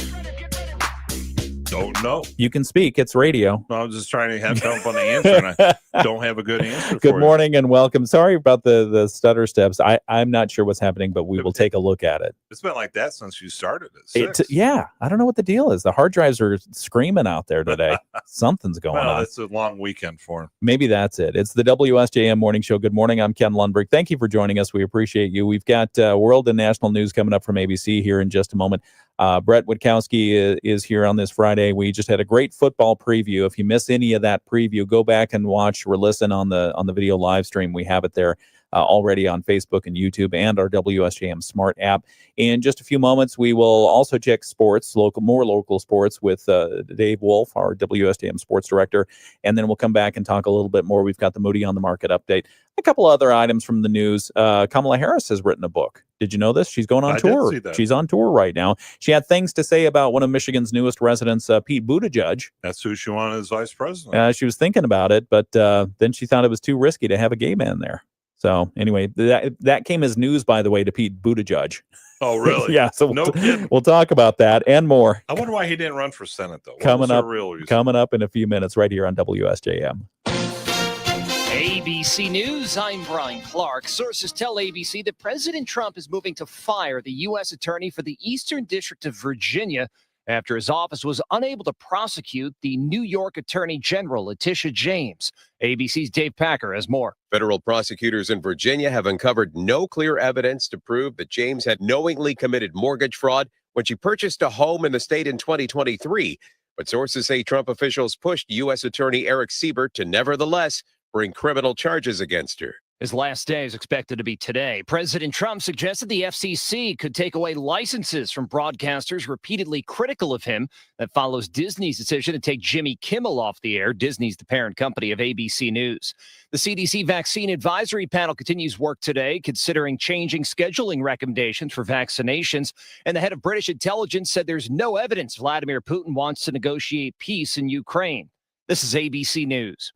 Don't know. You can speak. It's radio. No, I'm just trying to have help on the answer, and I don't have a good answer Good for morning and welcome. Sorry about the stutter steps. I'm not sure what's happening, but we will take a look at it. It's been like that since you started at 6. Yeah, I don't know what the deal is. The hard drives are screaming out there today. Something's going on. It's a long weekend for him. Maybe that's it. It's the WSJM Morning Show. Good morning. I'm Ken Lundberg. Thank you for joining us. We appreciate you. We've got world and national news coming up from ABC here in just a moment. Brett Witkowski is here on this Friday. We just had a great football preview. If you miss any of that preview, go back and watch or listen on the video live stream. We have it there already on Facebook and YouTube and our WSJM Smart app. In just a few moments, we will also check sports, more local sports with Dave Wolf, our WSJM Sports Director, and then we'll come back and talk a little bit more. We've got the Moody on the Market update. A couple other items from the news. Kamala Harris has written a book. Did you know this? She's going on tour. Did see that. She's on tour right now. She had things to say about one of Michigan's newest residents, Pete Buttigieg. That's who she wanted as vice president. She was thinking about it, but then she thought it was too risky to have a gay man there. So anyway, that came as news, by the way, to Pete Buttigieg. Oh, really? Yeah. So no kidding. We'll talk about that and more. I wonder why he didn't run for Senate, though. Coming up in a few minutes right here on WSJM. ABC News, I'm Brian Clark. Sources tell ABC that President Trump is moving to fire the U.S. Attorney for the Eastern District of Virginia after his office was unable to prosecute the New York Attorney General, Letitia James. ABC's Dave Packer has more. Federal prosecutors in Virginia have uncovered no clear evidence to prove that James had knowingly committed mortgage fraud when she purchased a home in the state in 2023. But sources say Trump officials pushed U.S. Attorney Eric Siebert to nevertheless bring criminal charges against her. His last day is expected to be today. President Trump suggested the FCC could take away licenses from broadcasters repeatedly critical of him. That follows Disney's decision to take Jimmy Kimmel off the air. Disney's the parent company of ABC News. The CDC Vaccine Advisory Panel continues work today, considering changing scheduling recommendations for vaccinations. And the head of British intelligence said there's no evidence Vladimir Putin wants to negotiate peace in Ukraine. This is ABC News.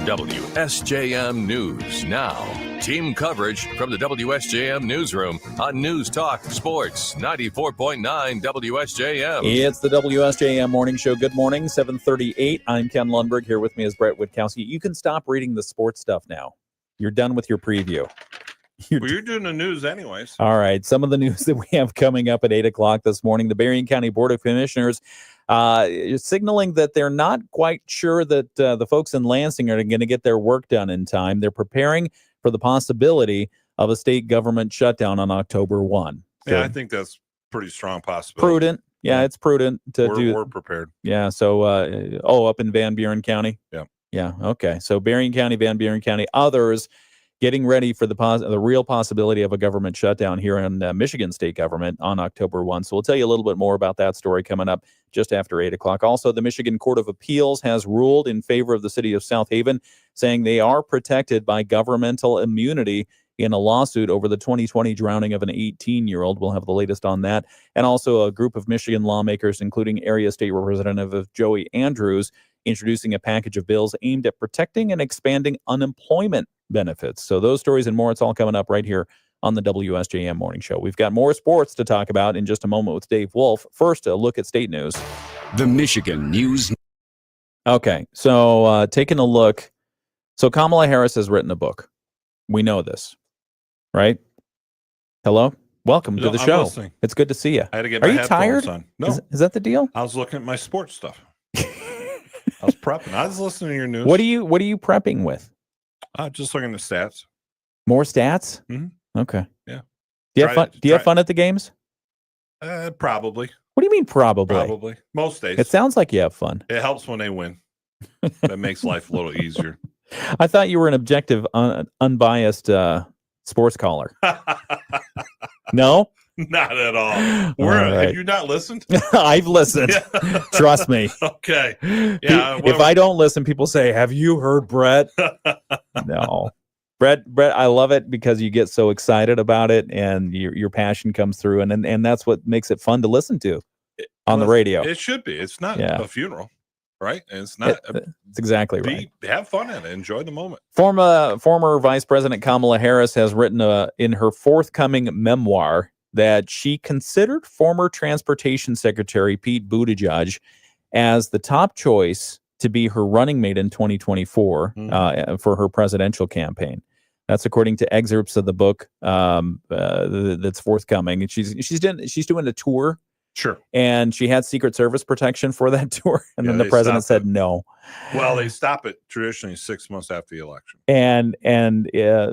WSJM News now. Team coverage from the WSJM Newsroom on News Talk Sports 94.9 WSJM. It's the WSJM Morning Show. Good morning, 7:38. I'm Ken Lundberg. Here with me is Brett Witkowski. You can stop reading the sports stuff now. You're done with your preview. You're doing the news anyways. All right. Some of the news that we have coming up at 8 o'clock this morning. The Berrien County Board of Commissioners is signaling that they're not quite sure that the folks in Lansing are going to get their work done in time. They're preparing for the possibility of a state government shutdown on October 1. So, yeah, I think that's pretty strong possibility. Prudent. Yeah, it's prudent to do. We're prepared. Yeah. So, up in Van Buren County. Yeah. Yeah. Okay. So Berrien County, Van Buren County, others getting ready for the real possibility of a government shutdown here in Michigan state government on October 1. So we'll tell you a little bit more about that story coming up just after 8 o'clock. Also, the Michigan Court of Appeals has ruled in favor of the city of South Haven, saying they are protected by governmental immunity in a lawsuit over the 2020 drowning of an 18-year-old. We'll have the latest on that. And also a group of Michigan lawmakers, including Area State Representative Joey Andrews, introducing a package of bills aimed at protecting and expanding unemployment benefits. So those stories and more, it's all coming up right here on the WSJM Morning Show. We've got more sports to talk about in just a moment with Dave Wolf. First, a look at state news. The Michigan News. Okay, so taking a look. So Kamala Harris has written a book. We know this, right? Hello? welcome to No, the I'm show. listening. It's good to see you. I had to get Are my you headphones tired? on. No, Is that the deal? I was looking at my sports stuff. I was prepping. I was listening to your news. What are you prepping with? Just looking at stats. More stats? Mhm. Okay. Yeah. Do you have fun? Do you have fun at the games? Probably. What do you mean probably? Probably. Most days. It sounds like you have fun. It helps when they win. That makes life a little easier. I thought you were an objective, unbiased sports caller. No? Not at all. All right. Have you not listened? I've listened. Trust me. Okay. Yeah. If I don't listen, people say, "Have you heard Brett?" No. Brett, I love it because you get so excited about it and your passion comes through, and that's what makes it fun to listen to on the radio. It should be. It's not Yeah. a funeral, right? And it's not. It's exactly right. Have fun in it. Enjoy the moment. Former Vice President Kamala Harris has written in her forthcoming memoir that she considered former Transportation Secretary Pete Buttigieg as the top choice to be her running mate in 2024 for her presidential campaign. That's according to excerpts of the book that's forthcoming. And she's doing a tour. Sure. And she had Secret Service protection for that tour. And then the president said no. Well, they stop it traditionally 6 months after the election. And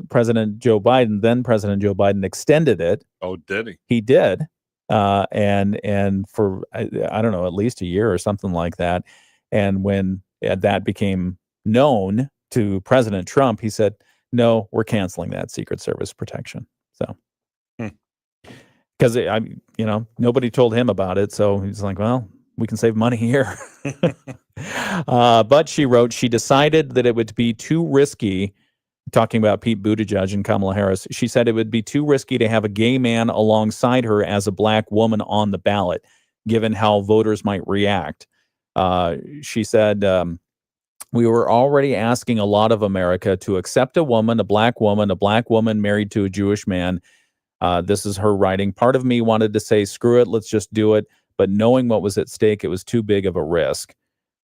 President Joe Biden extended it. Oh, did he? He did. And for, I don't know, at least a year or something like that. And when that became known to President Trump, he said, no, we're canceling that Secret Service protection. So, because nobody told him about it. So he's like, well, we can save money here. But she wrote, she decided that it would be too risky, talking about Pete Buttigieg and Kamala Harris. She said it would be too risky to have a gay man alongside her as a black woman on the ballot, given how voters might react. She said, we were already asking a lot of America to accept a black woman married to a Jewish man. This is her writing. Part of me wanted to say, screw it, let's just do it. But knowing what was at stake, it was too big of a risk.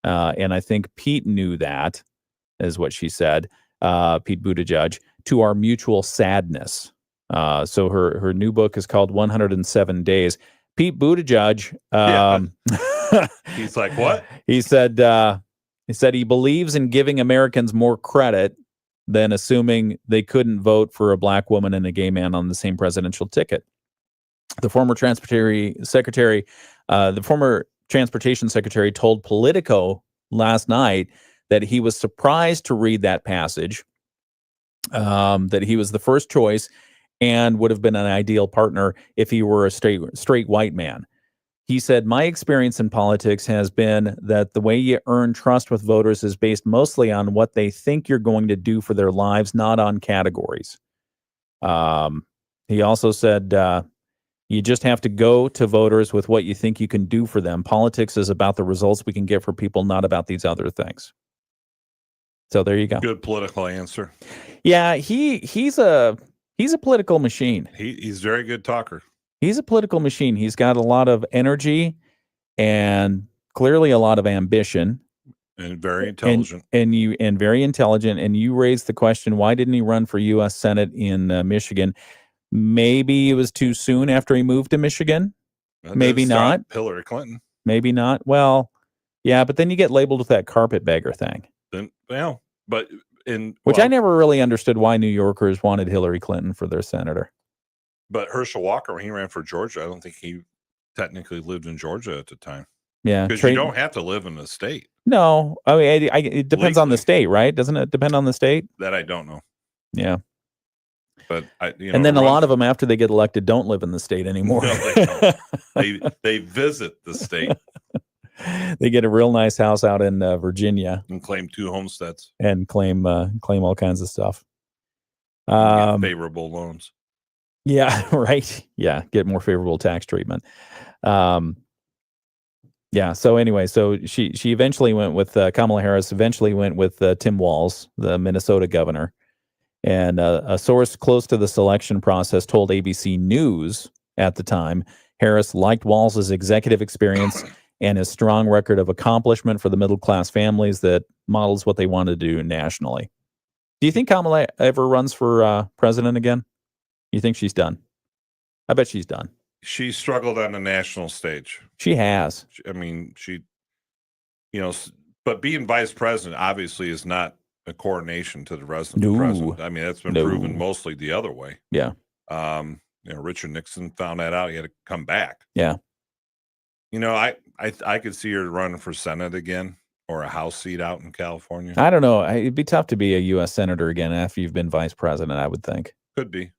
And I think Pete knew that, is what she said, Pete Buttigieg, to our mutual sadness. So her new book is called 107 Days. Pete Buttigieg, he's like, what? He said he believes in giving Americans more credit than assuming they couldn't vote for a black woman and a gay man on the same presidential ticket. The former transportation secretary told Politico last night that he was surprised to read that passage, that he was the first choice and would have been an ideal partner if he were a straight white man. He said, my experience in politics has been that the way you earn trust with voters is based mostly on what they think you're going to do for their lives, not on categories. He also said, you just have to go to voters with what you think you can do for them. Politics is about the results we can get for people, not about these other things. So there you go. Good political answer. Yeah, he's a political machine. He's a very good talker. He's a political machine. He's got a lot of energy and clearly a lot of ambition. And very intelligent. And very intelligent. And you raised the question, why didn't he run for U.S. Senate in Michigan? Maybe it was too soon after he moved to Michigan. Maybe not. Hillary Clinton. Maybe not. Well, yeah, but then you get labeled with that carpetbagger thing. Then, well, but which I never really understood why New Yorkers wanted Hillary Clinton for their senator. But Herschel Walker, when he ran for Georgia, I don't think he technically lived in Georgia at the time. Yeah, because you don't have to live in the state. No, I mean it depends on the state, right? Doesn't it depend on the state? That I don't know. Yeah, but and then a lot of them, after they get elected, don't live in the state anymore. No, they don't. they visit the state. They get a real nice house out in Virginia and claim 2 homesteads and claim all kinds of stuff. Favorable loans. Yeah, right. Yeah, get more favorable tax treatment. Yeah. So anyway, so she eventually went with Kamala Harris. Eventually went with Tim Walz, the Minnesota governor, and a source close to the selection process told ABC News at the time Harris liked Walz's executive experience and his strong record of accomplishment for the middle class families that models what they want to do nationally. Do you think Kamala ever runs for president again? You think she's done? I bet she's done. She struggled on the national stage. She has. I mean, but being vice president obviously is not a coronation to the resident president. I mean, that's been proven mostly the other way. Yeah. Richard Nixon found that out. He had to come back. Yeah. I could see her running for Senate again or a House seat out in California. I don't know. It'd be tough to be a U.S. senator again after you've been vice president, I would think. Could be.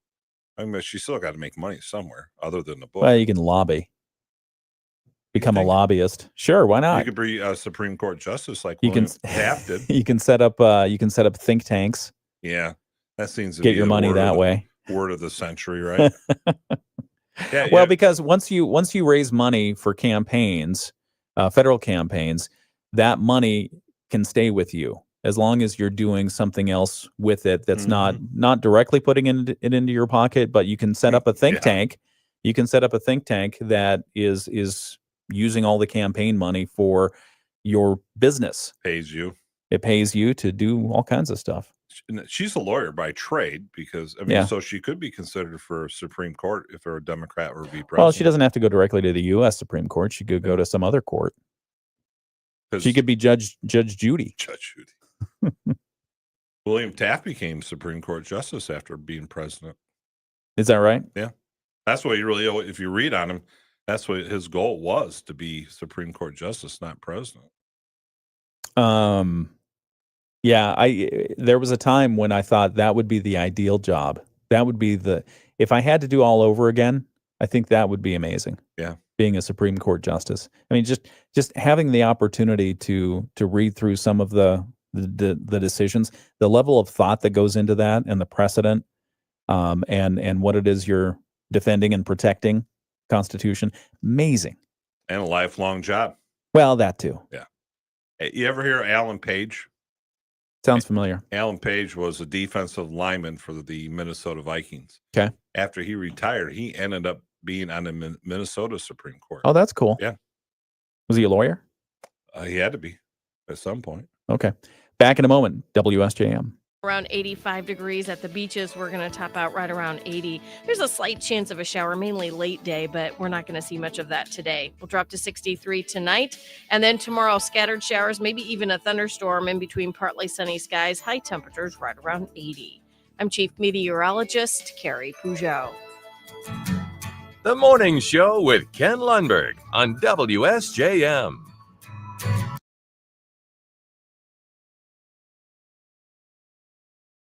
I mean, she still got to make money somewhere other than the book. Well, you can lobby. Become a lobbyist. Sure, why not? You could be a Supreme Court justice like William Taft did. You can set up think tanks. Yeah. That seems to get be your money that way. Word of the century, right? Well, because once you raise money for campaigns, federal campaigns, that money can stay with you as long as you're doing something else with it that's not directly putting it into your pocket, but you can set up a think tank. You can set up a think tank that is using all the campaign money for your business. Pays you. It pays you to do all kinds of stuff. She's a lawyer by trade because, so she could be considered for Supreme Court if her a Democrat would be president. Well, she doesn't have to go directly to the U.S. Supreme Court. She could go to some other court. She could be Judge Judy. Judge Judy. William Taft became Supreme Court justice after being president. Is that right? Yeah. That's what if you read on him, that's what his goal was, to be Supreme Court justice, not president. There was a time when I thought that would be the ideal job. That would be if I had to do all over again, I think that would be amazing. Yeah. Being a Supreme Court justice. I mean, just having the opportunity to read through some of the decisions, the level of thought that goes into that and the precedent, and what it is you're defending and protecting, Constitution, amazing. And a lifelong job. Well, that too. Yeah. You ever hear Alan Page? Sounds familiar. Alan Page was a defensive lineman for the Minnesota Vikings. Okay. After he retired, he ended up being on the Minnesota Supreme Court. Oh, that's cool. Yeah. Was he a lawyer? He had to be at some point. Okay. Back in a moment. WSJM. Around 85 degrees at the beaches. We're going to top out right around 80. There's a slight chance of a shower, mainly late day, but we're not going to see much of that today. We'll drop to 63 tonight. And then tomorrow, scattered showers, maybe even a thunderstorm in between partly sunny skies. High temperatures right around 80. I'm Chief Meteorologist Carrie Pujol. The Morning Show with Ken Lundberg on WSJM.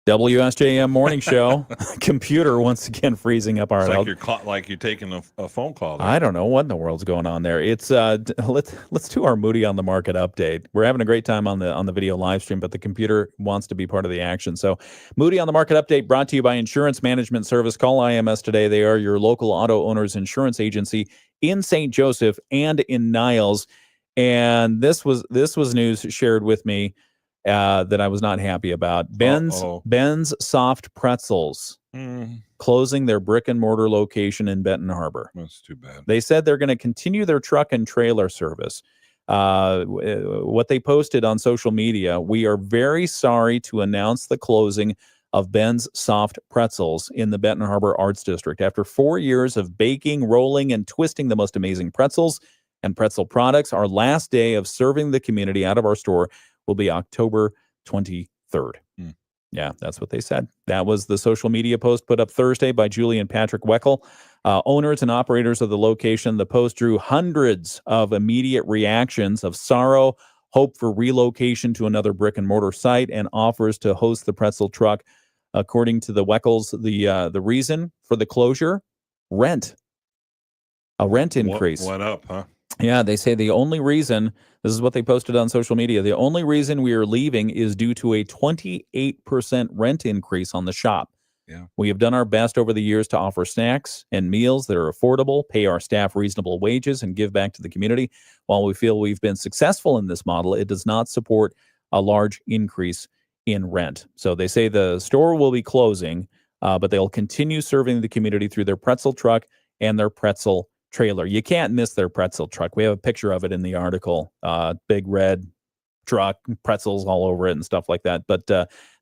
WSJM Morning Show. Computer once again freezing up. It's like you're taking a phone call there. I don't know what in the world's going on there. It's let's do our Moody on the Market update. We're having a great time on the video live stream, but the computer wants to be part of the action. So Moody on the Market update brought to you by Insurance Management Service. Call IMS today. They are your local auto owners insurance agency in St. Joseph and in Niles. And this was news shared with me that I was not happy about. Ben's Soft Pretzels closing their brick and mortar location in Benton Harbor. That's too bad. They said they're going to continue their truck and trailer service. What they posted on social media: we are very sorry to announce the closing of Ben's Soft Pretzels in the Benton Harbor Arts District. After 4 years of baking, rolling, and twisting the most amazing pretzels and pretzel products, our last day of serving the community out of our store will be October 23rd. Yeah, that's what they said. That was the social media post put up Thursday by Julie and Patrick Weckel, owners and operators of the location. The post drew hundreds of immediate reactions of sorrow, hope for relocation to another brick and mortar site, and offers to host the pretzel truck. According to the Weckels, the reason for the closure: rent. A rent increase. Went up, huh? Yeah, they say the only reason, this is what they posted on social media, the only reason we are leaving is due to a 28% rent increase on the shop. Yeah. We have done our best over the years to offer snacks and meals that are affordable, pay our staff reasonable wages, and give back to the community. While we feel we've been successful in this model, it does not support a large increase in rent. So they say the store will be closing, but they'll continue serving the community through their pretzel truck and their pretzel trailer. You can't miss their pretzel truck. We have a picture of it in the article. Big red truck, pretzels all over it and stuff like that. But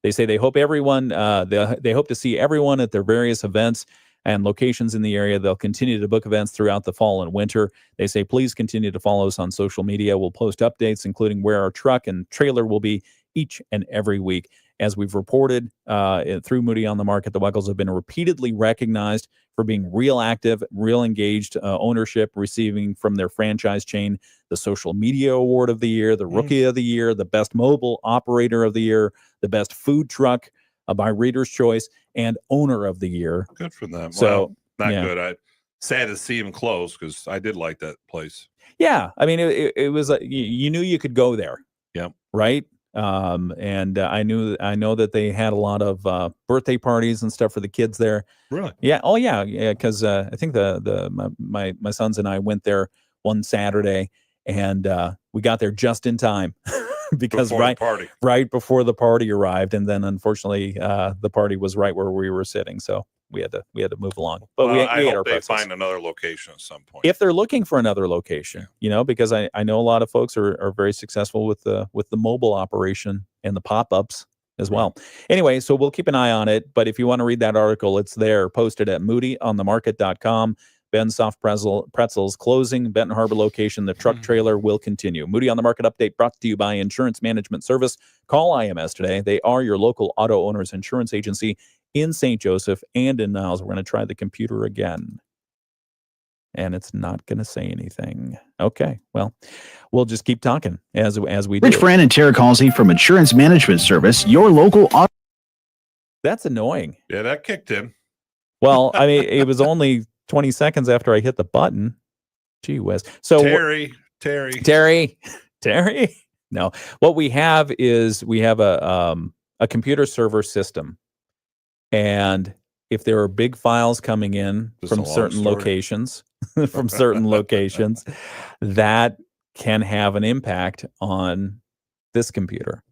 they say they hope everyone, they hope to see everyone at their various events and locations in the area. They'll continue to book events throughout the fall and winter. They say, please continue to follow us on social media. We'll post updates, including where our truck and trailer will be each and every week. As we've reported through Moody on the Market, the Weckels have been repeatedly recognized for being real active, real engaged ownership, receiving from their franchise chain the Social Media Award of the Year, the Rookie of the Year, the Best Mobile Operator of the Year, the Best Food Truck by Reader's Choice, and Owner of the Year. Good for them. So, well, not good. Sad to see them close because I did like that place. Yeah, I mean, it was you knew you could go there. Yep. Right. And I know that they had a lot of birthday parties and stuff for the kids there. Really? Yeah. Oh yeah. Yeah. Because I think my sons and I went there one Saturday, and we got there just in time because right before the party arrived, and then unfortunately the party was right where we were sitting, so we had to move along. But I hope they find another location at some point. If they're looking for another location, because I know a lot of folks are very successful with the mobile operation and the pop-ups as well. Anyway, so we'll keep an eye on it. But if you want to read that article, it's there, posted at moodyonthemarket.com. Ben's Soft Pretzels closing Benton Harbor location. The truck trailer will continue. Moody on the Market update brought to you by Insurance Management Service. Call IMS today. They are your local auto owners insurance agency in St. Joseph and in Niles. We're going to try the computer again, and it's not going to say anything. Okay, well, we'll just keep talking as we do. Rich Fran and Tara Causey from Insurance Management Service, your local auto. That's annoying. Yeah, that kicked in. Well, I mean, it was only 20 seconds after I hit the button. Gee whiz. So Terry. No, what we have is a computer server system. And if there are big files coming in from certain locations, that can have an impact on this computer.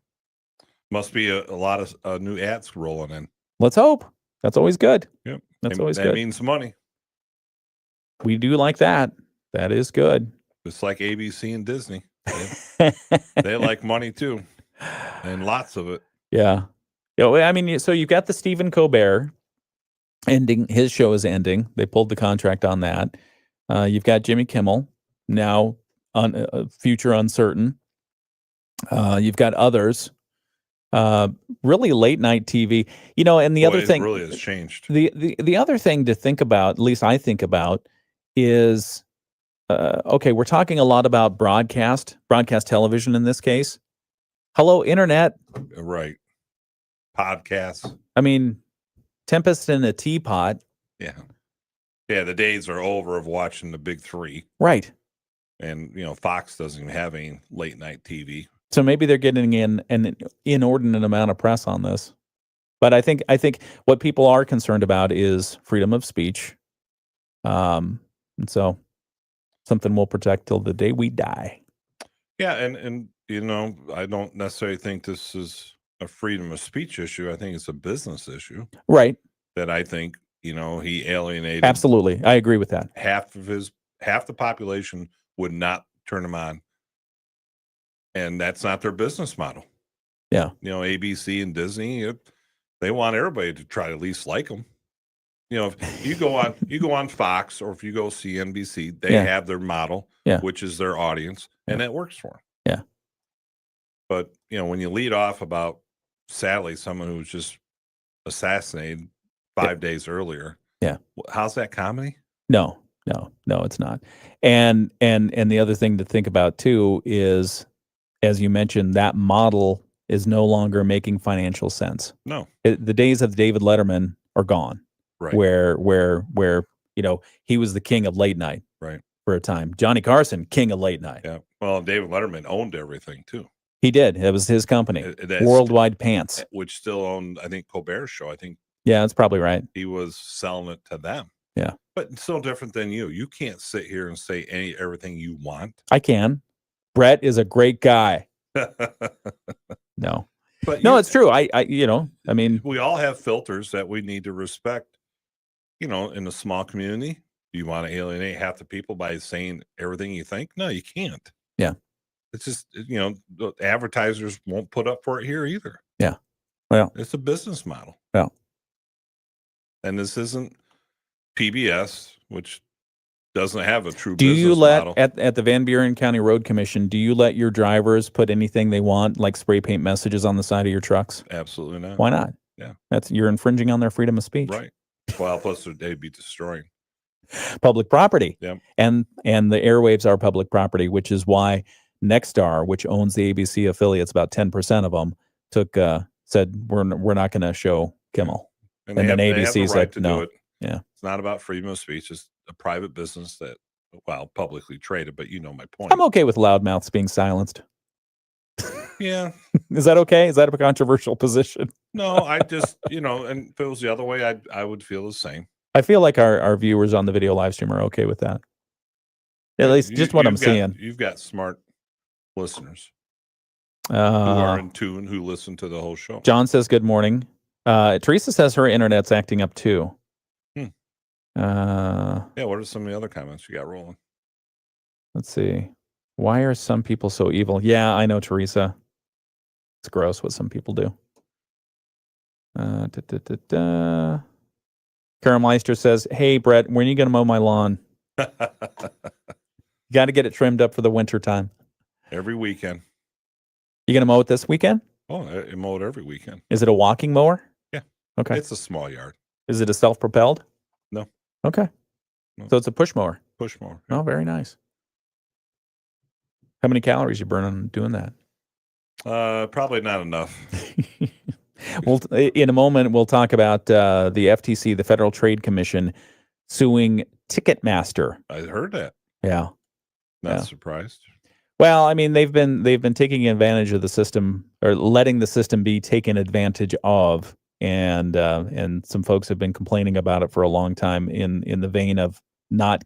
Must be a lot of new ads rolling in. Let's hope. That's always good. Yep. That means money. We do like that. That is good. It's like ABC and Disney. They like money too, and lots of it. Yeah. I mean, so you've got the Stephen Colbert ending. His show is ending. They pulled the contract on that. You've got Jimmy Kimmel now on future uncertain. You've got others. Really late night TV. And the other thing really has changed. The other thing to think about, at least I think about, is okay. We're talking a lot about broadcast television in this case. Hello, internet. Right. Podcasts. I mean, Tempest in a Teapot. Yeah. The days are over of watching the big three. Right. And, Fox doesn't even have any late night TV. So maybe they're getting in an inordinate amount of press on this. But I think what people are concerned about is freedom of speech. And so something we'll protect till the day we die. Yeah. And I don't necessarily think this is a freedom of speech issue. I think it's a business issue. Right. That I think, he alienated. Absolutely. I agree with that. Half the population would not turn him on. And that's not their business model. Yeah. ABC and Disney, they want everybody to try to at least like them. If you go on Fox, or if you go CNBC, they have their model, which is their audience, and it works for them. Yeah. But, when you lead off about, sadly, someone who was just assassinated 5 days earlier. Yeah. How's that comedy? No, it's not. And the other thing to think about too is, as you mentioned, that model is no longer making financial sense. No. The days of David Letterman are gone. Right. Where he was the king of late night. Right. For a time. Johnny Carson, king of late night. Yeah. Well, David Letterman owned everything too. He did. It was his company. Worldwide Pants. Which still owned, I think, Colbert's show. I think. Yeah, that's probably right. He was selling it to them. Yeah. But it's no different than you. You can't sit here and say everything you want. I can. Brett is a great guy. No. But no, it's true. I mean, we all have filters that we need to respect. In a small community, do you want to alienate half the people by saying everything you think? No, you can't. Yeah. It's just, the advertisers won't put up for it here either. Yeah. Well, it's a business model. Yeah. And this isn't, PBS, which doesn't have a true Do business you let model. at the Van Buren County Road Commission? Do you let your drivers put anything they want, like spray paint messages on the side of your trucks? Absolutely not. Why not? Yeah. You're infringing on their freedom of speech. Right. Well, plus they'd be destroying Public property. Yep. And the airwaves are public property, which is why Nexstar, which owns the ABC affiliates, about 10% of them, said we're not going to show Kimmel. And then they have ABC the right said to no. do it. Yeah. It's not about freedom of speech. It's a private business that, well, publicly traded, but you know my point. I'm okay with loudmouths being silenced. Yeah. Is that okay? Is that a controversial position? No, I just, and if it was the other way, I would feel the same. I feel like our viewers on the video live stream are okay with that. At least just what I'm seeing. You've got smart listeners who are in tune, who listen to the whole show. John says, good morning. Teresa says her internet's acting up too. Yeah, what are some of the other comments you got rolling? Let's see. Why are some people so evil? Yeah, I know, Teresa. It's gross what some people do. Karen Meister says, hey, Brett, when are you going to mow my lawn? You got to get it trimmed up for the winter time. Every weekend. You going to mow it this weekend? Oh, I mow it every weekend. Is it a walking mower? Yeah. Okay. It's a small yard. Is it a self-propelled? No. Okay. No. So it's a push mower. Push mower. Oh, very nice. How many calories you burn on doing that? Probably not enough. Well, in a moment, we'll talk about the FTC, the Federal Trade Commission, suing Ticketmaster. I heard that. Yeah. Not surprised. Well, I mean, they've been taking advantage of the system, or letting the system be taken advantage of, and some folks have been complaining about it for a long time in the vein of not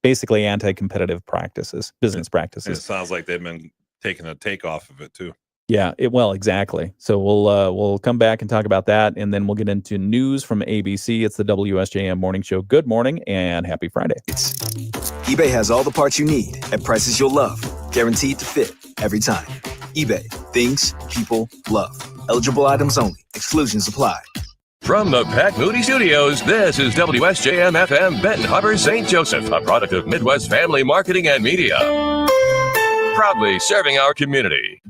basically anti-competitive practices, business practices. It sounds like they've been taking a take off of it too. Yeah, well, exactly. So we'll come back and talk about that, and then we'll get into news from ABC. It's the WSJM Morning Show. Good morning and happy Friday. eBay has all the parts you need at prices you'll love, guaranteed to fit every time. eBay, things people love. Eligible items only. Exclusions apply. From the Pat Moody Studios, this is WSJM FM Benton Harbor, St. Joseph, a product of Midwest Family Marketing and Media. Proudly serving our community.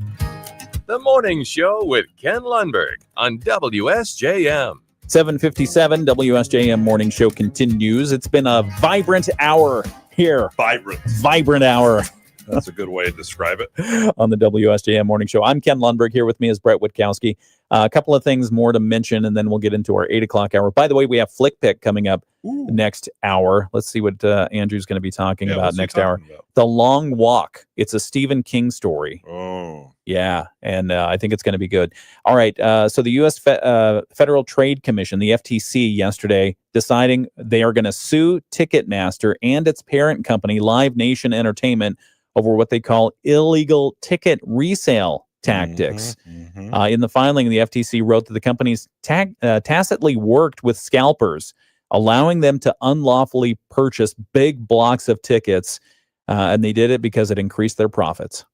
The Morning Show with Ken Lundberg on WSJM. 7:57, WSJM Morning Show continues. It's been a vibrant hour here. Vibrant hour. That's a good way to describe it. On the WSJM Morning Show. I'm Ken Lundberg. Here with me is Brett Witkowski. A couple of things more to mention, and then we'll get into our 8 o'clock hour. By the way, we have Flick Pick coming up next hour. Let's see what Andrew's going to be talking about next hour. The Long Walk. It's a Stephen King story. Oh. Yeah, and I think it's going to be good. All right, so the U.S. Federal Trade Commission, the FTC, yesterday deciding they are going to sue Ticketmaster and its parent company, Live Nation Entertainment, over what they call illegal ticket resale tactics. In the filing, the FTC wrote that the companies tacitly worked with scalpers, allowing them to unlawfully purchase big blocks of tickets, and they did it because it increased their profits.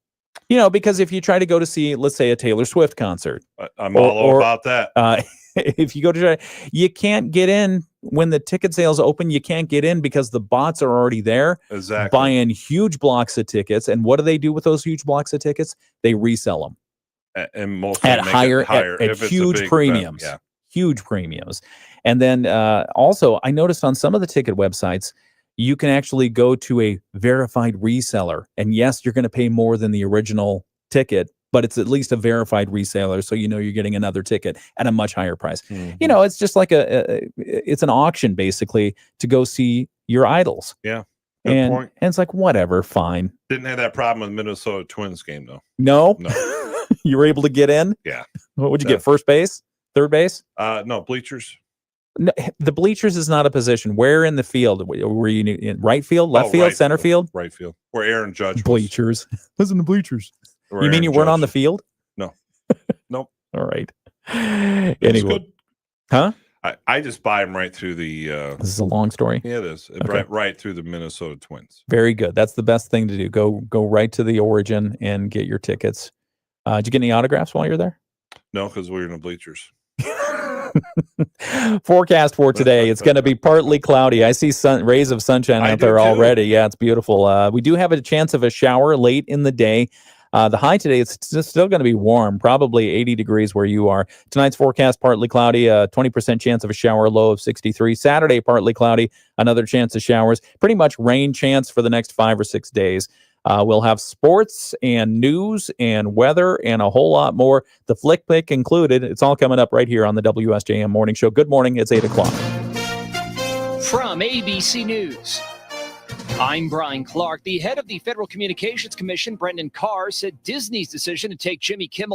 Because if you try to go to see, let's say, a Taylor Swift concert, I'm all about that. If you go to try, you can't get in when the ticket sales open. You can't get in because the bots are already there, exactly, buying huge blocks of tickets. And what do they do with those huge blocks of tickets? They resell them and most at higher at huge premiums. Event, huge premiums. And then also, I noticed on some of the ticket websites, you can actually go to a verified reseller, and yes, you're going to pay more than the original ticket, but it's at least a verified reseller, so you're getting another ticket at a much higher price. It's just like it's an auction basically to go see your idols. Yeah, good point. And it's like, whatever, fine. Didn't have that problem with the Minnesota Twins game though. No. You were able to get in. Yeah. What would you get? First base, third base? No, bleachers. No, the bleachers is not a position. Where in the field? Were you in right field, left field, center field? Right field. Where Aaron Judge was. Bleachers. Listen to bleachers. Where You mean you weren't on the field? No. Nope. All right. It's good. Huh? I just buy them right through the... This is a long story. Yeah, it is. Okay. Right through the Minnesota Twins. Very good. That's the best thing to do. Go right to the origin and get your tickets. Did you get any autographs while you're there? No, because we're in the bleachers. Forecast for today, it's going to be partly cloudy. I see rays of sunshine out there already. Yeah, it's beautiful. We do have a chance of a shower late in the day. The high today is still going to be warm, probably 80 degrees where you are. Tonight's forecast, partly cloudy, 20% chance of a shower, low of 63. Saturday, partly cloudy, another chance of showers. Pretty much rain chance for the next 5 or 6 days. We'll have sports and news and weather and a whole lot more. The Flick Pick included. It's all coming up right here on the WSJM Morning Show. Good morning. It's 8 o'clock. From ABC News, I'm Brian Clark. The head of the Federal Communications Commission, Brendan Carr, said Disney's decision to take Jimmy Kimmel